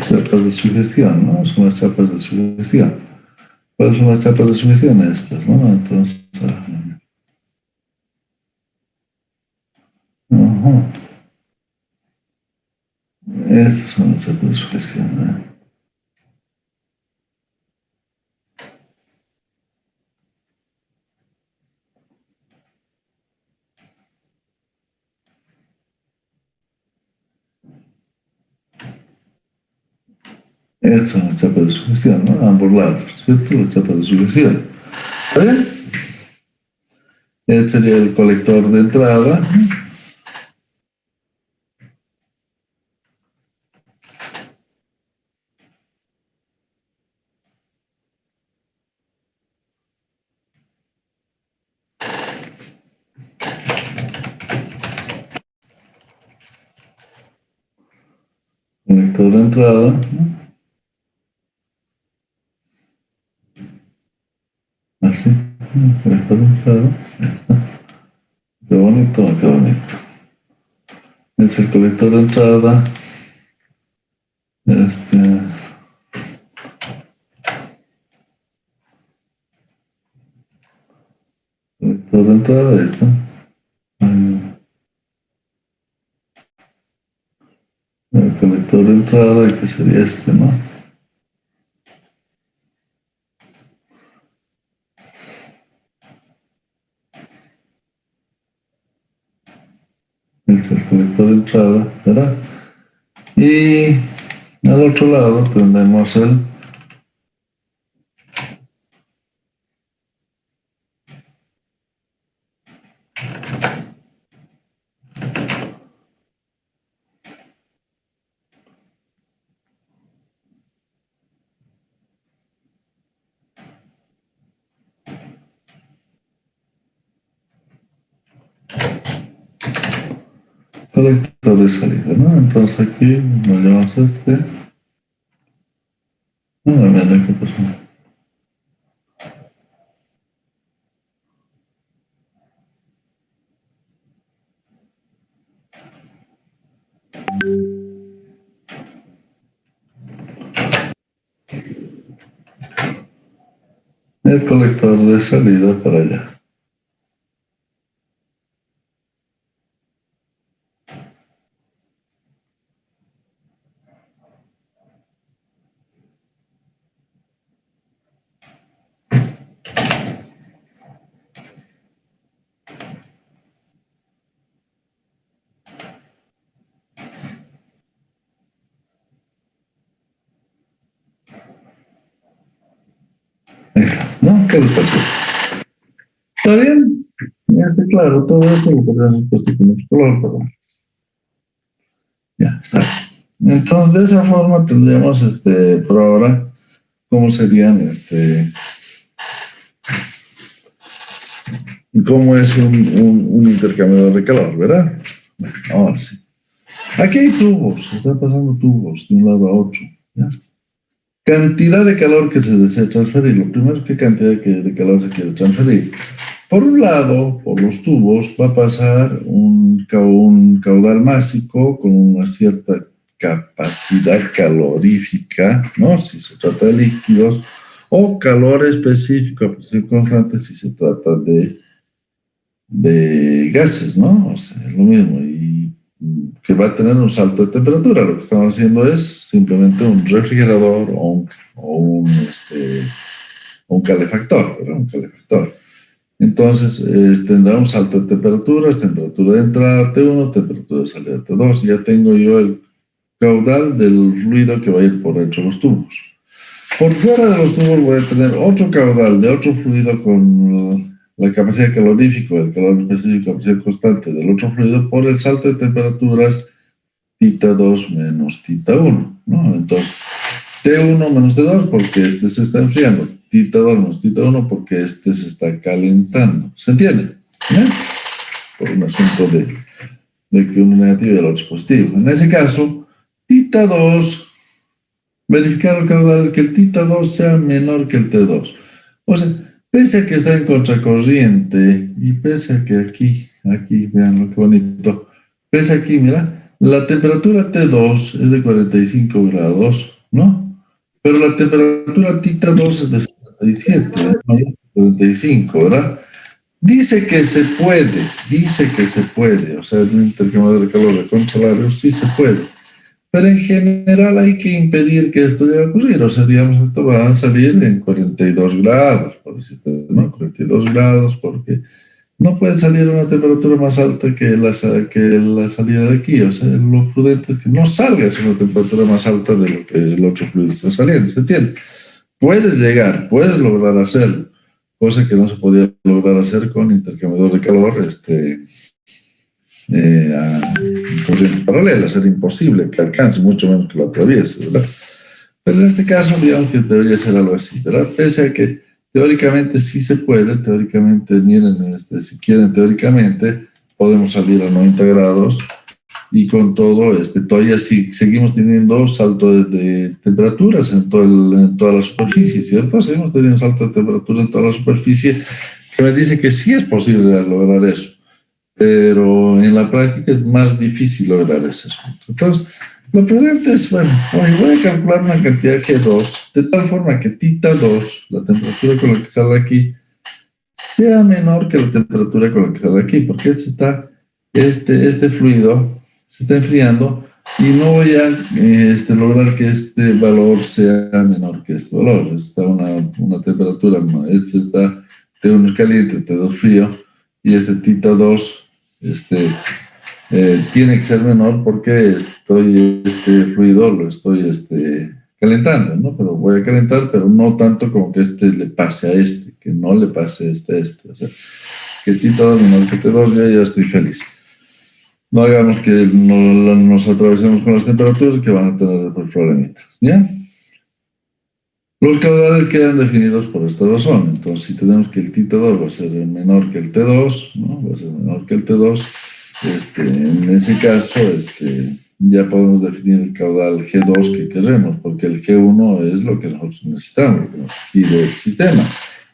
Chapas de sujeción, ¿no? Son las chapas de sujeción. ¿Cuáles son las chapas de sujeción? Estas, ¿no? Entonces, ajá. Estas son las chapas de sujeción, ¿eh? Estas son las chapas de sujeción, ¿no? A ambos lados, ¿cierto? Las chapas de sujeción. ¿Está bien? Este sería el colector de entrada. Conector de entrada, ¿no? Así, conector de entrada, ahí está. Qué bonito, qué bonito. Es el colector de entrada. Colector de entrada, ahí está. El colector de entrada, que sería este, ¿no? Es el colector de entrada, ¿verdad? Y al otro lado tenemos colector de salida, ¿no? Entonces aquí nos llamamos mira qué pasó. El colector de salida para allá. Ahí está, ¿no? ¿Qué le pasó? ¿Está bien? Claro, todo esto lo podríamos puesto con otro color, pero ya está. Entonces, de esa forma tendríamos, por ahora, cómo serían, cómo es un intercambiador de calor, ¿verdad? Bueno, ahora sí. Aquí hay tubos, están pasando tubos de un lado a otro, ¿ya? Cantidad de calor que se desea transferir. Lo primero, ¿qué cantidad de calor se quiere transferir? Por un lado, por los tubos, va a pasar un caudal másico con una cierta capacidad calorífica, ¿no? Si se trata de líquidos, o calor específico a presión constante si se trata de gases, ¿no? O sea, es lo mismo, y que va a tener un salto de temperatura. Lo que estamos haciendo es simplemente un refrigerador o un calefactor, ¿verdad? Un calefactor. Entonces, tendrá un salto de temperaturas, temperatura de entrada T1, temperatura de salida T2. Ya tengo yo el caudal del fluido que va a ir por dentro de los tubos. Por fuera de los tubos voy a tener otro caudal de otro fluido con la capacidad calorífica, el calor específico a presión constante del otro fluido por el salto de temperaturas θ2 menos θ1, ¿no? Entonces, T1 menos T2 porque este se está enfriando, θ2 menos θ1 porque este se está calentando. ¿Se entiende? ¿Eh? Por un asunto de que uno es negativo y el otro es positivo. En ese caso, θ2, verificar el caudal que el θ2 sea menor que el T2. O sea, pese a que está en contracorriente y pese a que aquí, vean lo que bonito, pese aquí, mira, la temperatura T2 es de 45 grados, ¿no? Pero la temperatura θ2 es de 77, ¿no? 45, ¿verdad? Dice que se puede, o sea, en un intercambiador de calor de consolario sí se puede. Pero en general hay que impedir que esto llegue a ocurrir. O sea, digamos, esto va a salir en 42 grados, por decirte, ¿no? 42 grados, porque no puede salir a una temperatura más alta que la salida de aquí. O sea, lo prudente es que no salgas a una temperatura más alta de lo que el otro fluido está saliendo, ¿se entiende? Puedes llegar, puedes lograr hacerlo, cosa que no se podía lograr hacer con intercambiador de calor, corriente paralela, sería imposible que alcance, mucho menos que lo atraviese, ¿verdad? Pero en este caso, digamos que debería ser algo así, ¿verdad? Pese a que teóricamente sí se puede, teóricamente, miren, si quieren, teóricamente podemos salir a 90 grados y con todo, todavía sí, seguimos teniendo salto de temperaturas en toda la superficie, ¿cierto? Seguimos teniendo salto de temperatura en toda la superficie, que me dice que sí es posible lograr eso. Pero en la práctica es más difícil lograr ese asunto. Entonces, lo prudente es, bueno, voy a calcular una cantidad G2, de tal forma que θ2, la temperatura con la que sale aquí, sea menor que la temperatura con la que sale aquí, porque este fluido se está enfriando y no voy a lograr que este valor sea menor que este valor. Está una temperatura, este está T1 caliente, T2 frío, y ese θ2 tiene que ser menor porque este fluido lo estoy calentando, ¿no? Pero voy a calentar, pero no tanto como que le pase a que no le pase a este. O sea, que θ2 menor que T2, ya estoy feliz. No hagamos que nos atravesemos con las temperaturas que van a tener después problemitas, ¿ya? Los caudales quedan definidos por esta razón. Entonces, si tenemos que el θ2 va a ser menor que el T2, ¿no? Va a ser menor que el T2. En ese caso, ya podemos definir el caudal G2 que queremos, porque el G1 es lo que nosotros necesitamos, lo que nos pide el sistema.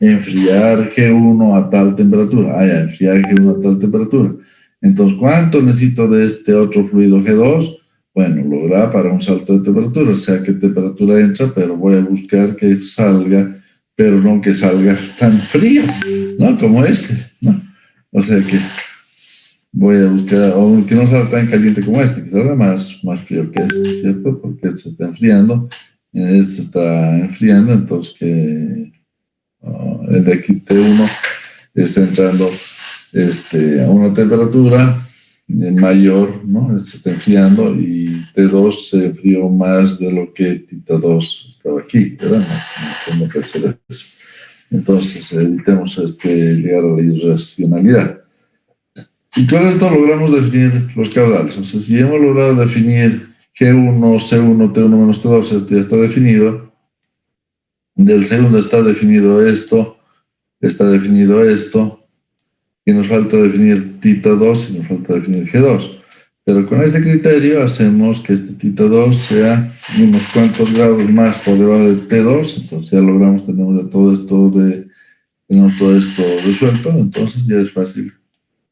Enfriar G1 a tal temperatura. Enfriar G1 a tal temperatura. Entonces, ¿cuánto necesito de este otro fluido G2? Bueno, lo hará para un salto de temperatura, o sea, qué temperatura entra, pero voy a buscar que salga, pero no que salga tan frío, ¿no? Como ¿no? O sea que voy a buscar, o que no salga tan caliente como que salga más frío que ¿cierto? Porque se está enfriando, entonces que el de aquí T1 está entrando a una temperatura mayor, ¿no? Se está enfriando y T2 se enfrió más de lo que θ2 estaba aquí, ¿verdad? No puede ser eso. Entonces, evitemos llegar a la irracionalidad. Y con esto logramos definir los caudales. O sea, si hemos logrado definir G1, C1, T1 menos T2, esto ya está definido. Del segundo está definido esto, y nos falta definir θ2 y nos falta definir G2. Pero con este criterio hacemos que este θ2 sea unos cuantos grados más por debajo de T2, entonces ya logramos, tenemos todo esto resuelto, entonces ya es fácil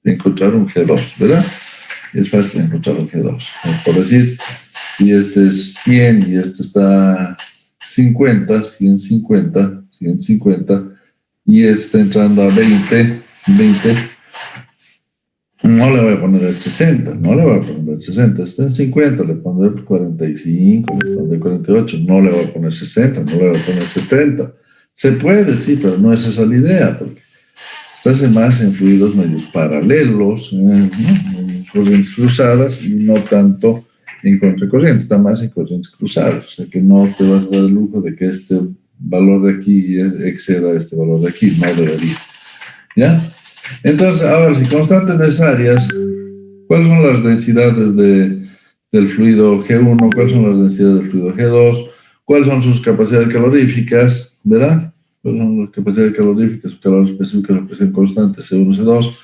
encontrar un G2, ¿verdad? Es fácil encontrar un G2. Por decir, si este es 100 y este está 50, 150, 150, y está entrando a 20, no le voy a poner el 60, no le voy a poner el 60, está en 50, le pondré 45, le pondré 48, no le voy a poner 60, no le voy a poner 70. Se puede, sí, pero no es esa la idea, porque estás más en fluidos medios paralelos, ¿no? En corrientes cruzadas y no tanto en contracorriente, está más en corrientes cruzadas, o sea que no te vas a dar el lujo de que este valor de aquí exceda este valor de aquí, no debería, ¿ya? Entonces, ahora, si constantes necesarias, ¿cuáles son las densidades del fluido G1? ¿Cuáles son las densidades del fluido G2? ¿Cuáles son sus capacidades caloríficas? ¿Verdad? ¿Cuáles son las capacidades caloríficas, calor específico, la presión constante, C1, C2?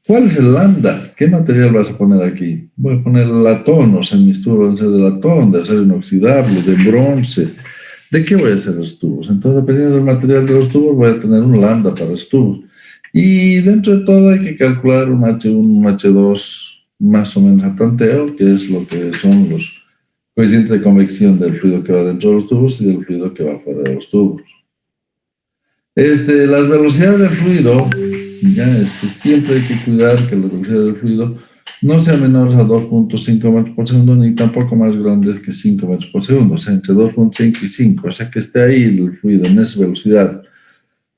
¿Cuál es el lambda? ¿Qué material vas a poner aquí? Voy a poner latón, o sea, mis tubos van a ser de latón, de acero inoxidable, de bronce. ¿De qué voy a hacer los tubos? Entonces, dependiendo del material de los tubos, voy a tener un lambda para los tubos. Y dentro de todo hay que calcular un H1, un H2 más o menos a tanteo, que es lo que son los coeficientes de convección del fluido que va dentro de los tubos y del fluido que va fuera de los tubos. Las velocidades del fluido, siempre hay que cuidar que la velocidad del fluido no sea menores a 2.5 metros por segundo, ni tampoco más grandes que 5 metros por segundo, o sea, entre 2.5 y 5, o sea, que esté ahí el fluido en esa velocidad.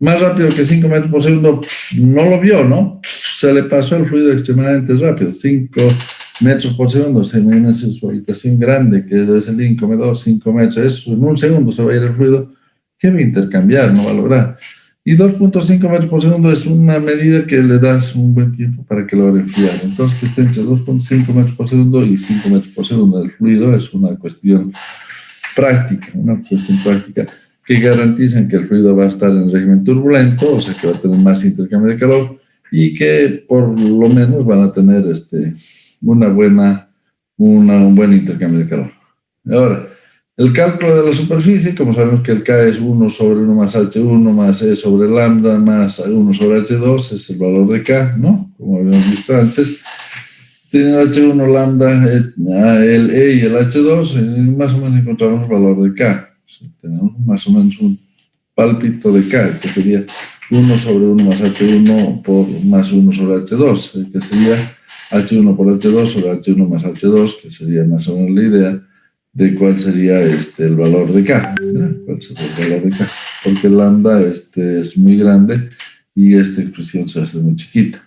Más rápido que 5 metros por segundo, no lo vio, ¿no? Se le pasó el fluido extremadamente rápido, 5 metros por segundo, se imagina su habitación grande, que es el INCOME 2, 5 metros, eso en un segundo se va a ir el fluido, que va a intercambiar, no va a lograr. Y 2.5 metros por segundo es una medida que le das un buen tiempo para que logre enfriar. Entonces, que esté entre 2.5 metros por segundo y 5 metros por segundo del fluido es una cuestión práctica, que garantizan que el fluido va a estar en régimen turbulento, o sea que va a tener más intercambio de calor y que por lo menos van a tener un buen intercambio de calor. Ahora, el cálculo de la superficie, como sabemos que el K es 1 sobre 1 más H1 más E sobre lambda más 1 sobre H2, es el valor de K, ¿no? Como habíamos visto antes. Tiene el H1 lambda, el E y el H2, más o menos encontramos el valor de K. O sea, tenemos más o menos un pálpito de K, que sería 1 sobre 1 más H1 por más 1 sobre H2, que sería H1 por H2 sobre H1 más H2, que sería más o menos la idea de cuál sería el valor de K, ¿verdad? ¿Cuál sería el valor de K? Porque el lambda es muy grande y esta expresión se hace muy chiquita.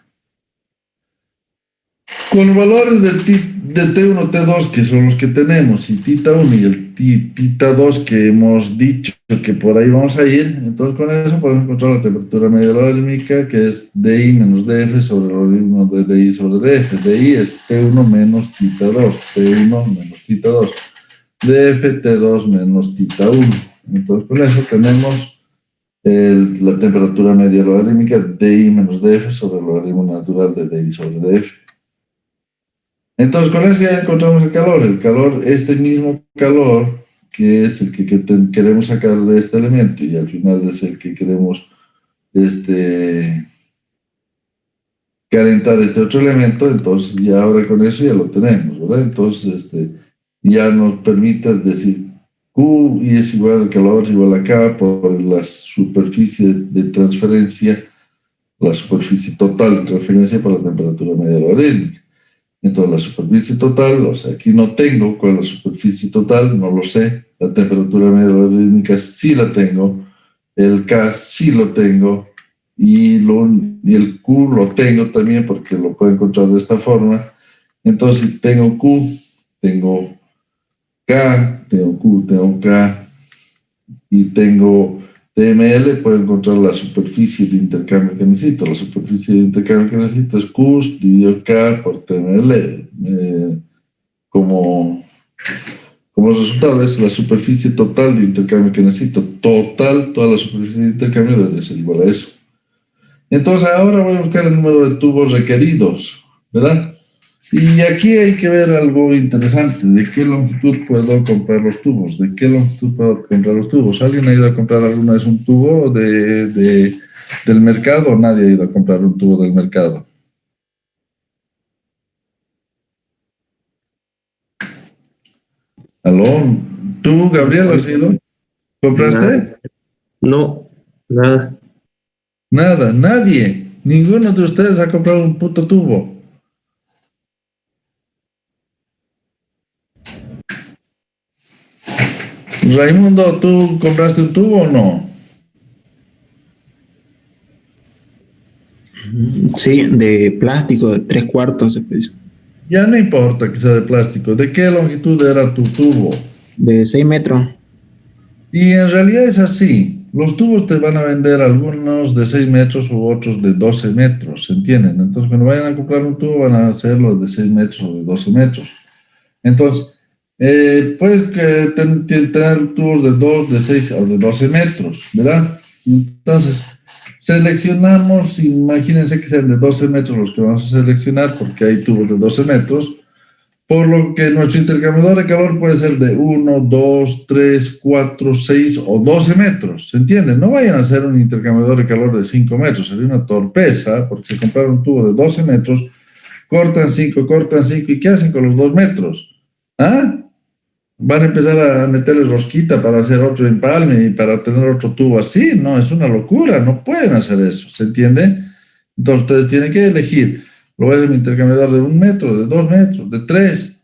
Con los valores de T1, T2, que son los que tenemos, y θ1 y el θ2 que hemos dicho que por ahí vamos a ir, entonces con eso podemos encontrar la temperatura media logarítmica, que es DI menos DF sobre el logaritmo de DI sobre DF. DI es T1 menos θ2, T1 menos θ2. DF T2 menos θ1. Entonces con eso tenemos la temperatura media logarítmica DI menos DF sobre el logaritmo natural de DI sobre DF. Entonces con eso ya encontramos el calor. El calor, este mismo calor, que es el que queremos sacar de este elemento y al final es el que queremos calentar este otro elemento, entonces ya ahora con eso ya lo tenemos, ¿verdad? Entonces ya nos permite decir Q y es igual al calor igual a K por la superficie de transferencia, la superficie total de transferencia por la temperatura media logarítmica. Entonces la superficie total, o sea, aquí no tengo cuál es la superficie total, no lo sé. La temperatura media logarítmica sí la tengo, el K sí lo tengo y el Q lo tengo también porque lo puedo encontrar de esta forma. Entonces si tengo Q, tengo K, tengo Q, tengo K y tengo TML, puedo encontrar la superficie de intercambio que necesito. La superficie de intercambio que necesito es Q dividido K por TML. Como resultado es la superficie total de intercambio que necesito. Total, toda la superficie de intercambio debe ser igual a eso. Entonces ahora voy a buscar el número de tubos requeridos, ¿verdad? Y aquí hay que ver algo interesante. ¿De qué longitud puedo comprar los tubos? ¿De qué longitud puedo comprar los tubos? ¿Alguien ha ido a comprar alguna vez un tubo del mercado o nadie ha ido a comprar un tubo del mercado? ¿Aló? ¿Tú, Gabriel, has ido? ¿Compraste? No. Nada. Nada, nadie. Ninguno de ustedes ha comprado un puto tubo. Raimundo, ¿tú compraste un tubo o no? Sí, de plástico, de 3/4, se puede decir. Ya no importa que sea de plástico. ¿De qué longitud era tu tubo? De 6 metros. Y en realidad es así. Los tubos te van a vender algunos de 6 metros u otros de 12 metros, ¿se entienden? Entonces, cuando vayan a comprar un tubo, van a hacerlo de 6 metros o de 12 metros. Entonces, puedes tener tubos de 2, de 6 o de 12 metros, ¿verdad? Entonces, seleccionamos, imagínense que sean de 12 metros los que vamos a seleccionar, porque hay tubos de 12 metros. Por lo que nuestro intercambiador de calor puede ser de 1, 2, 3, 4, 6 o 12 metros, ¿se entiende? No vayan a hacer un intercambiador de calor de 5 metros, sería una torpeza, porque si compraron un tubo de 12 metros, cortan 5, ¿y qué hacen con los 2 metros? ¿Ah? Van a empezar a meterles rosquita para hacer otro empalme y para tener otro tubo así, no, es una locura, no pueden hacer eso, ¿se entiende? Entonces ustedes tienen que elegir. Lo voy a hacer un intercambiador de 1 metro, de 2 metros, de 3,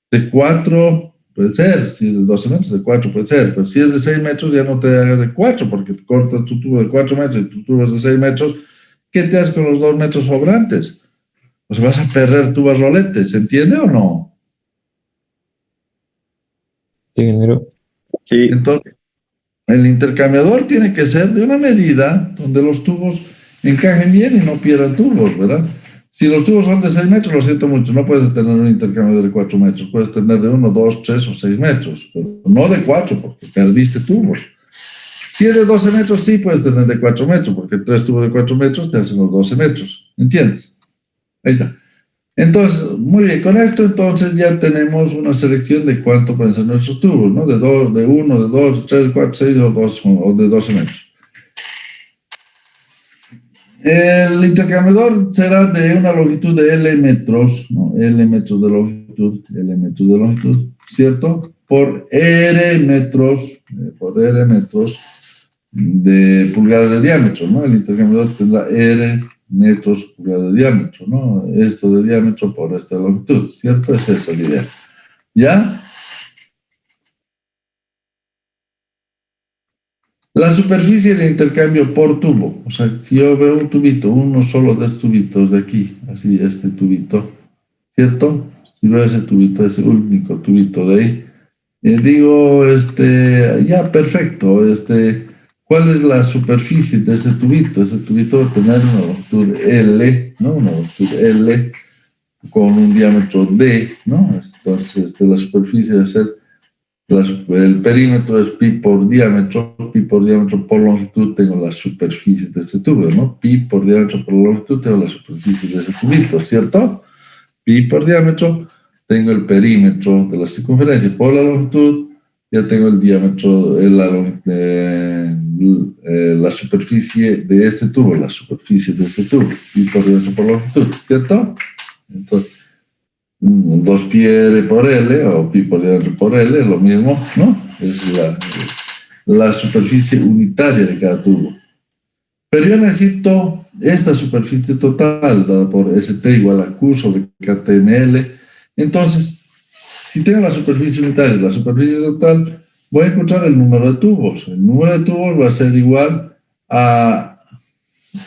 de 4, puede ser. Si es de 12 metros, de 4 puede ser. Pero si es de 6 metros, ya no te hagas de 4, porque te cortas tu tubo de 4 metros y tu tubo es de 6 metros. ¿Qué te haces con los 2 metros sobrantes? O sea, vas a perder tu barrolete, ¿se entiende o no? Sí, ingeniero. Sí. Entonces, el intercambiador tiene que ser de una medida donde los tubos encajen bien y no pierdan tubos, ¿verdad? Si los tubos son de 6 metros, lo siento mucho, no puedes tener un intercambiador de 4 metros, puedes tener de 1, 2, 3 o 6 metros, pero no de 4 porque perdiste tubos. Si es de 12 metros, sí puedes tener de 4 metros, porque 3 tubos de 4 metros te hacen los 12 metros, ¿entiendes? Ahí está. Entonces, muy bien, con esto entonces ya tenemos una selección de cuánto pueden ser nuestros tubos, ¿no? De 2, de 1, de 2, de 3, de 4, 6 o de 12 metros. El intercambiador será de una longitud de L metros, ¿no? L metros de longitud, ¿cierto? Por R metros de pulgadas de diámetro, ¿no? El intercambiador tendrá R metros pulgadas de diámetro, ¿no? Esto de diámetro por esta longitud, ¿cierto? Es esa la idea. ¿Ya? La superficie de intercambio por tubo, o sea, si yo veo un tubito, uno solo de estos tubitos de aquí, así, este tubito, ¿cierto? Si veo ese tubito, ese único tubito de ahí, digo, ya, perfecto, ¿cuál es la superficie de ese tubito? Ese tubito va a tener una longitud L, ¿no? Una longitud L con un diámetro D, ¿no? Entonces, la superficie va a ser el perímetro es pi por diámetro por longitud tengo la superficie de ese tubo, ¿no? Pi por diámetro por longitud tengo la superficie de ese tubito, ¿cierto? Pi por diámetro tengo el perímetro de la circunferencia por la longitud, ya tengo el diámetro, la superficie de este tubo, la superficie de este tubo, pi por diámetro por longitud, ¿cierto? Entonces, 2 pi r por L o pi por diámetro por L es lo mismo, ¿no? Es la superficie unitaria de cada tubo. Pero yo necesito esta superficie total dada por ST igual a Q sobre KTML. Entonces, si tengo la superficie unitaria y la superficie total, voy a encontrar el número de tubos. El número de tubos va a ser igual a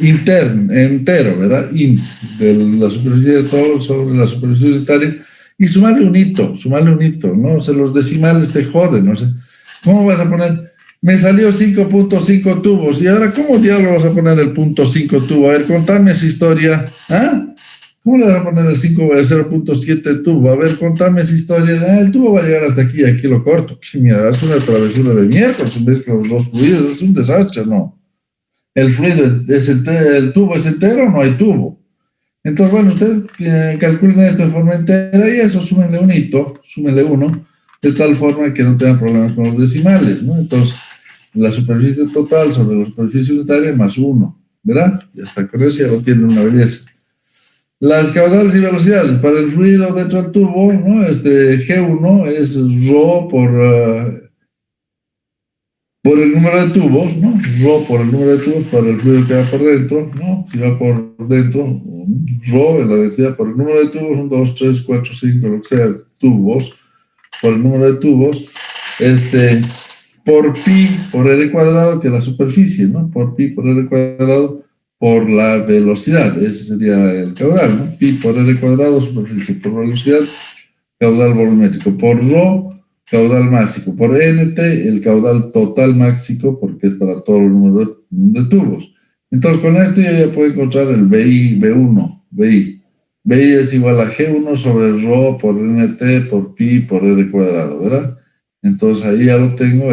entero, ¿verdad? De la superficie de todo sobre la superficie unitaria y sumarle un hito, ¿no? O sea, los decimales te joden, no sé. ¿Cómo vas a poner? Me salió 5.5 tubos y ahora, ¿cómo diablos vas a poner el 0.5 tubo? A ver, contame esa historia, ¿ah? ¿Cómo le vas a poner el 0.7 tubo? A ver, contame esa historia. El tubo va a llegar hasta aquí, aquí lo corto. Pues, mira, es una travesura de miércoles, mezcla los dos fluidos, es un desastre, ¿no? El fluido, el tubo es entero o no hay tubo. Entonces, bueno, ustedes calculen esto de forma entera y eso, súmenle un hito, súmenle uno, de tal forma que no tengan problemas con los decimales, ¿no? Entonces, la superficie total sobre la superficie unitaria más 1, ¿verdad? Ya está, con eso ya lo tienen una belleza. Las caudales y velocidades para el fluido dentro del tubo, ¿no? G1 es ρ por por el número de tubos, ¿no? Rho por el número de tubos para el fluido que va por dentro, ¿no? Si va por dentro, Rho en la densidad por el número de tubos, 1, 2, 3, 4, 5, lo que sea, tubos, por el número de tubos, por pi por r cuadrado, que es la superficie, ¿no? Por pi por r cuadrado, por la velocidad, ese sería el caudal, ¿no? Pi por r cuadrado, superficie, por velocidad, caudal volumétrico, por Rho, caudal máximo, por nt, el caudal total máximo, porque es para todo el número de tubos. Entonces, con esto yo ya puedo encontrar el BI, B1, BI. BI es igual a G1 sobre Rho por nt por pi por r cuadrado, ¿verdad? Entonces, ahí ya lo tengo,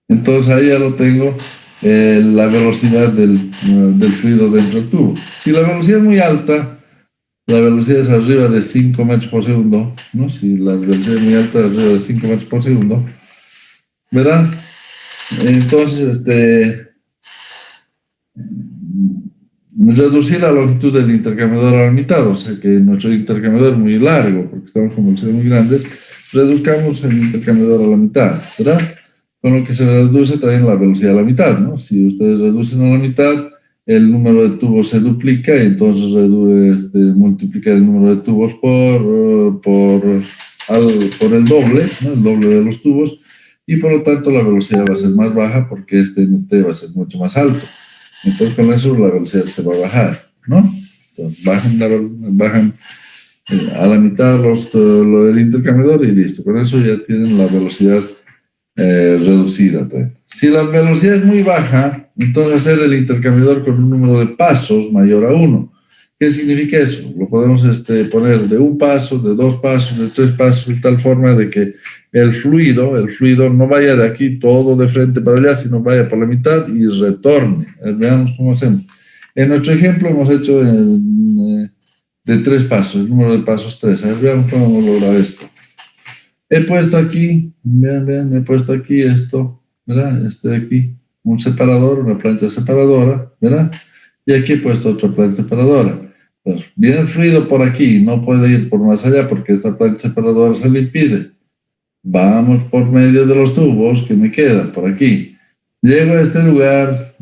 Entonces, ahí ya lo tengo, la velocidad del fluido dentro del tubo. Si la velocidad es muy alta, la velocidad es arriba de 5 metros por segundo, ¿no? Si la velocidad es muy alta, es arriba de 5 metros por segundo, ¿verdad? Entonces, reducir la longitud del intercambiador a la mitad, o sea que nuestro intercambiador es muy largo, porque estamos con velocidades muy grandes, reduzcamos el intercambiador a la mitad, ¿verdad? Con lo que se reduce también la velocidad a la mitad, ¿no? Si ustedes reducen a la mitad, el número de tubos se duplica y entonces multiplicar el número de tubos por el doble, ¿no? El doble de los tubos, y por lo tanto la velocidad va a ser más baja porque NT va a ser mucho más alto. Entonces con eso la velocidad se va a bajar, ¿no? Entonces bajan a la mitad lo del intercambiador y listo. Con eso ya tienen la velocidad reducida. Si la velocidad es muy baja, entonces hacer el intercambiador con un número de pasos mayor a 1. ¿Qué significa eso? Lo podemos poner de un paso, de 2 pasos, de 3 pasos, de tal forma de que el fluido no vaya de aquí todo de frente para allá, sino vaya por la mitad y retorne. Veamos cómo hacemos. En nuestro ejemplo hemos hecho de 3 pasos, el número de pasos 3. A ver, veamos cómo vamos a lograr esto. He puesto aquí, vean, he puesto aquí esto, ¿verdad? De aquí, un separador, una plancha separadora, ¿verdad? Y aquí he puesto otra plancha separadora. Pues viene el fluido por aquí, no puede ir por más allá porque esta plancha separadora se le impide. Vamos por medio de los tubos que me quedan por aquí. Llego a este lugar,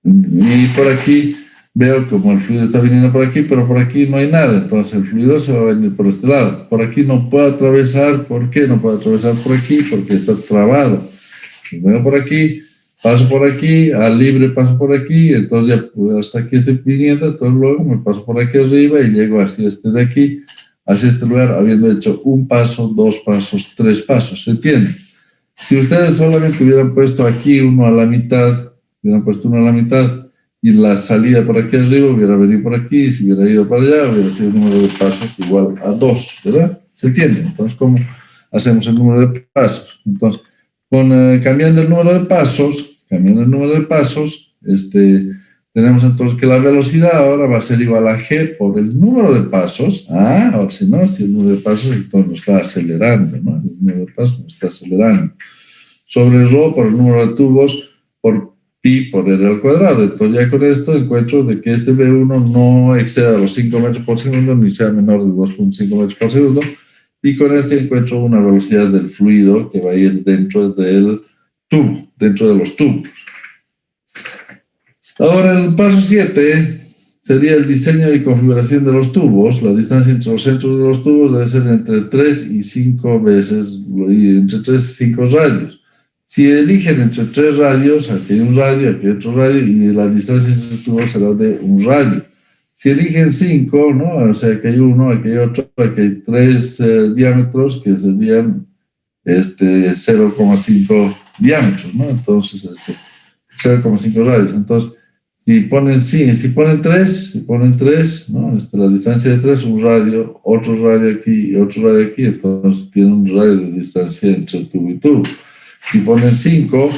y por aquí veo como el fluido está viniendo por aquí, pero por aquí no hay nada, entonces el fluido se va a venir por este lado. Por aquí no puedo atravesar, ¿por qué no puedo atravesar por aquí? Porque está trabado. Vengo por aquí, paso por aquí, al libre paso por aquí, entonces ya hasta aquí estoy viniendo, entonces luego me paso por aquí arriba y llego hacia de aquí, hacia este lugar, habiendo hecho un paso, 2 pasos, 3 pasos, ¿se entiende? Si ustedes solamente hubieran puesto aquí uno a la mitad, y la salida por aquí arriba hubiera venido por aquí, y si hubiera ido para allá, hubiera sido el número de pasos igual a 2, ¿verdad? ¿Se entiende? Entonces, ¿cómo hacemos el número de pasos? Entonces, cambiando el número de pasos, tenemos entonces que la velocidad ahora va a ser igual a G por el número de pasos. Ahora si el número de pasos entonces nos está acelerando, ¿no? El número de pasos nos está acelerando. Sobre Rho por el número de tubos por pi por r al cuadrado. Entonces ya con esto encuentro de que este B1 no exceda los 5 metros por segundo ni sea menor de 2.5 metros por segundo. Y con este encuentro una velocidad del fluido que va a ir dentro del tubo, dentro de los tubos. Ahora el paso 7 sería el diseño y configuración de los tubos. La distancia entre los centros de los tubos debe ser entre 3 y 5 veces, entre 3 y 5 radios. Si eligen entre 3 radios, aquí hay un radio, aquí hay otro radio, y la distancia entre los tubos será de un radio. Si eligen 5, ¿no? O sea, aquí hay uno, aquí hay otro, aquí hay 3 diámetros que serían 0,5 diámetros, ¿no? Entonces, 0,5 radios. Entonces, si ponen 3, ¿no? La distancia de 3, un radio, otro radio aquí y otro radio aquí, entonces tienen un radio de distancia entre tubo y tubo. Si ponen 5,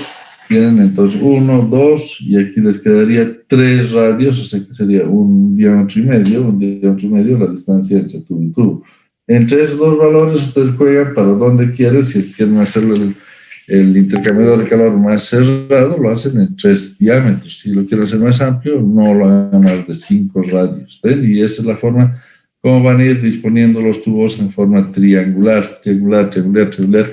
tienen entonces 1, 2, y aquí les quedaría 3 radios, o sea que sería un diámetro y medio la distancia entre tubo y tubo. Entre esos dos valores ustedes juegan para donde quieren. Si quieren hacerlo el intercambiador de calor más cerrado, lo hacen en 3 diámetros. Si lo quieren hacer más amplio, no lo hagan más de 5 radios. ¿Ven? Y esa es la forma cómo van a ir disponiendo los tubos en forma triangular, triangular, triangular, triangular.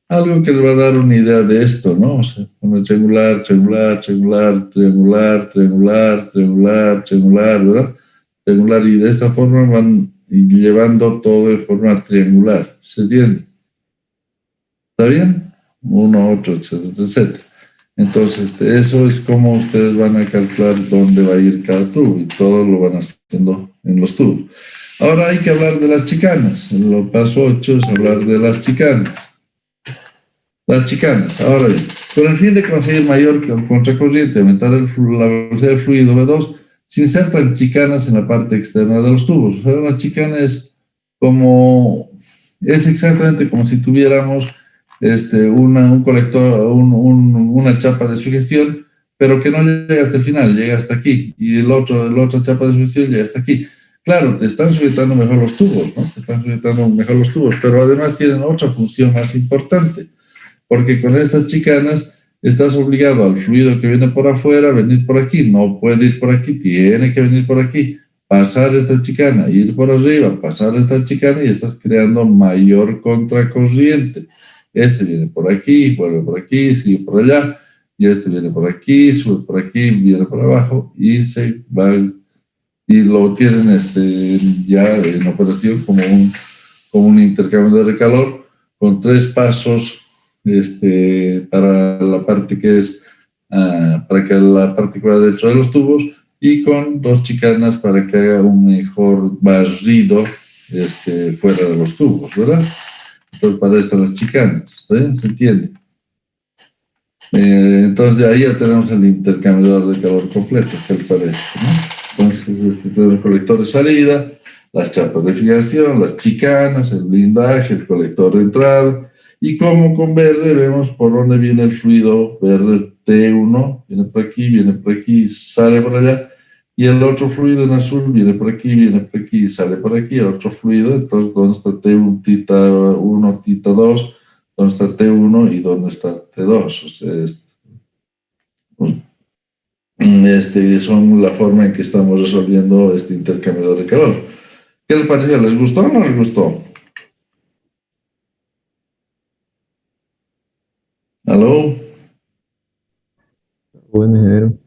Algo que les va a dar una idea de esto, ¿no? O sea, como triangular, triangular, triangular, triangular, triangular, triangular, triangular, ¿verdad? Triangular, y de esta forma van llevando todo de forma triangular, ¿se entiende? ¿Está bien? Uno, otro, etcétera, etcétera. Entonces, eso es como ustedes van a calcular dónde va a ir cada tubo y todo lo van haciendo en los tubos. Ahora hay que hablar de las chicanas. Lo paso 8 es hablar de las chicanas. Las chicanas, ahora bien, con el fin de conseguir mayor contracorriente, aumentar la velocidad del fluido V2, se insertan chicanas en la parte externa de los tubos. O sea, una chicana es exactamente como si tuviéramos un colector, una chapa de sugestión, pero que no llega hasta el final, llega hasta aquí, y la otra chapa de sugestión llega hasta aquí. Claro, te están sujetando mejor los tubos, ¿no? Te están sujetando mejor los tubos, pero además tienen otra función más importante, porque con estas chicanas estás obligado al fluido que viene por afuera a venir por aquí, no puede ir por aquí, tiene que venir por aquí, pasar esta chicana, ir por arriba, pasar esta chicana y estás creando mayor contracorriente. Este viene por aquí, vuelve por aquí, sigue por allá, y este viene por aquí, sube por aquí, viene por abajo y se va, y lo tienen ya en operación como un intercambio de calor con 3 pasos para la parte que es, para que la partícula dentro de los tubos, y con 2 chicanas para que haga un mejor barrido fuera de los tubos, ¿verdad? Entonces, para esto las chicanas, ¿sí? ¿Se entiende? Entonces, ahí ya tenemos el intercambiador de calor completo, que parece, ¿no? Entonces, tenemos el colector de salida, las chapas de fijación, las chicanas, el blindaje, el colector de entrada, y como con verde vemos por dónde viene el fluido verde T1, viene por aquí, sale por allá, y el otro fluido en azul viene por aquí, sale por aquí, el otro fluido. Entonces, ¿dónde está T1, tita 1, tita 2? ¿Dónde está T1 y dónde está T2? O sea, son la forma en que estamos resolviendo este intercambiador de calor. ¿Qué les pareció? ¿Les gustó o no les gustó? ¿Aló? Bueno, ingeniero.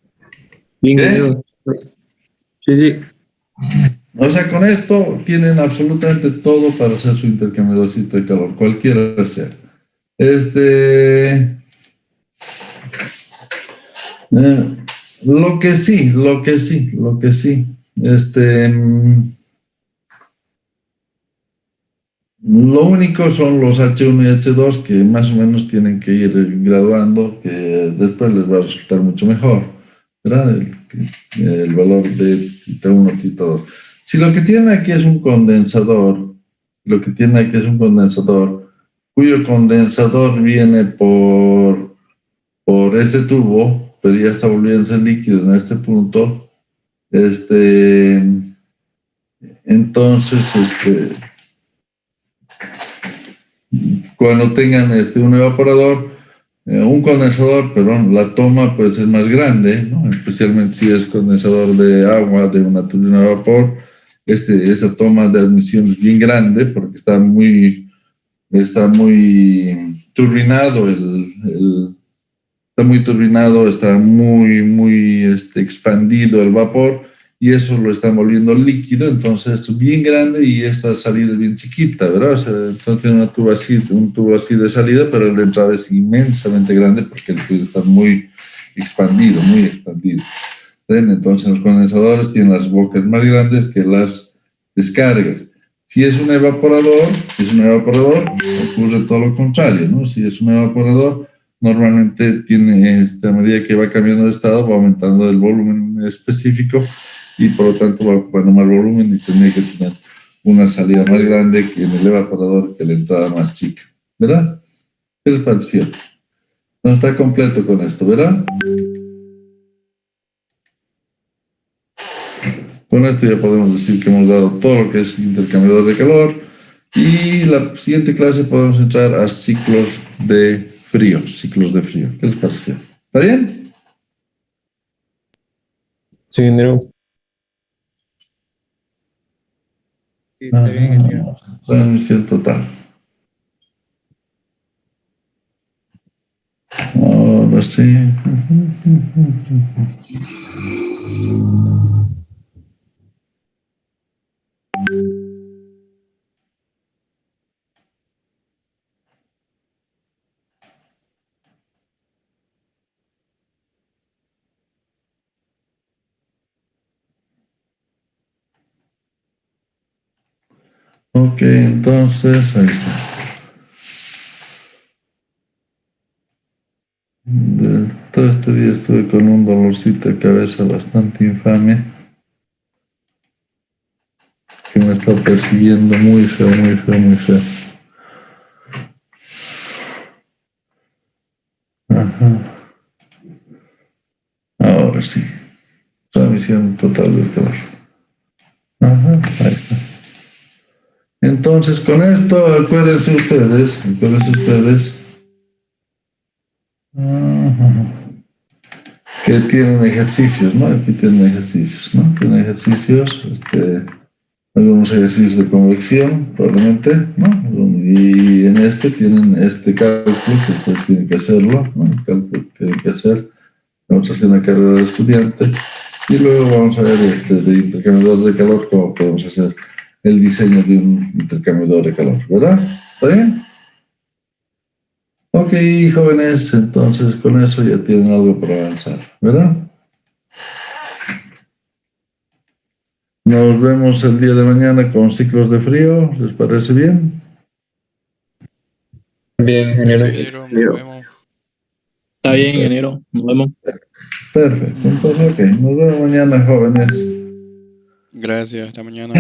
Bien, ¿Qué? ingeniero. Sí, sí. O sea, con esto tienen absolutamente todo para hacer su intercambiadorcito de calor, cualquiera sea. Lo que sí, lo único son los H1 y H2 que más o menos tienen que ir graduando, que después les va a resultar mucho mejor, ¿verdad? El valor de tita 1, tita 2. Si lo que tiene aquí es un condensador, cuyo condensador viene por este tubo, pero ya está volviéndose líquido en este punto, entonces, cuando tengan un evaporador, un condensador, perdón, la toma pues es más grande, ¿no? Especialmente si es condensador de agua, de una turbina de vapor, esa toma de admisión es bien grande porque está muy turbinado está muy expandido el vapor, y eso lo está volviendo líquido. Entonces es bien grande y esta salida es bien chiquita, ¿verdad? O sea, entonces tiene un tubo así de salida, pero el de entrada es inmensamente grande porque el tubo está muy expandido, muy expandido. ¿Ven? Entonces los condensadores tienen las bocas más grandes que las descargas. Si es un evaporador, ocurre todo lo contrario, ¿no? Si es un evaporador, normalmente tiene, a medida que va cambiando de estado, va aumentando el volumen específico, y por lo tanto va ocupando más volumen y tiene que tener una salida más grande que en el evaporador, que la entrada más chica, ¿verdad? ¿Qué les pareció? No está completo con esto, ¿verdad? Con esto ya podemos decir que hemos dado todo lo que es intercambiador de calor, y la siguiente clase podemos entrar a ciclos de frío. ¿Qué les pareció? ¿Está bien? Sí, ingeniero. Sí, está bien, ingeniero. Transmisión total. Ahora sí. Ok, entonces, ahí está. Todo este día estuve con un dolorcito de cabeza bastante infame que me está persiguiendo muy feo, muy feo, muy feo. Ajá. Ahora sí. Transmisión total del calor. Ajá, ahí está. Entonces, con esto, acuérdense ustedes, ajá, que tienen ejercicios, ¿no? Aquí tienen ejercicios, ¿no? Tienen ejercicios, algunos ejercicios de convección, probablemente, ¿no? Y en este tienen este cálculo que ustedes tienen que hacerlo, ¿no? El cálculo que tienen que hacer, vamos a hacer una carrera de estudiante, y luego vamos a ver de intercambiador de calor, cómo podemos hacer el diseño de un intercambiador de calor, ¿verdad? ¿Está bien? Ok, jóvenes, entonces con eso ya tienen algo para avanzar, ¿verdad? Nos vemos el día de mañana con ciclos de frío, ¿les parece bien? Bien, ingeniero. Ingeniero, nos Ingeniero. vemos. Está bien, ingeniero. Nos vemos. Perfecto, entonces ok, nos vemos mañana, jóvenes. Gracias, hasta mañana.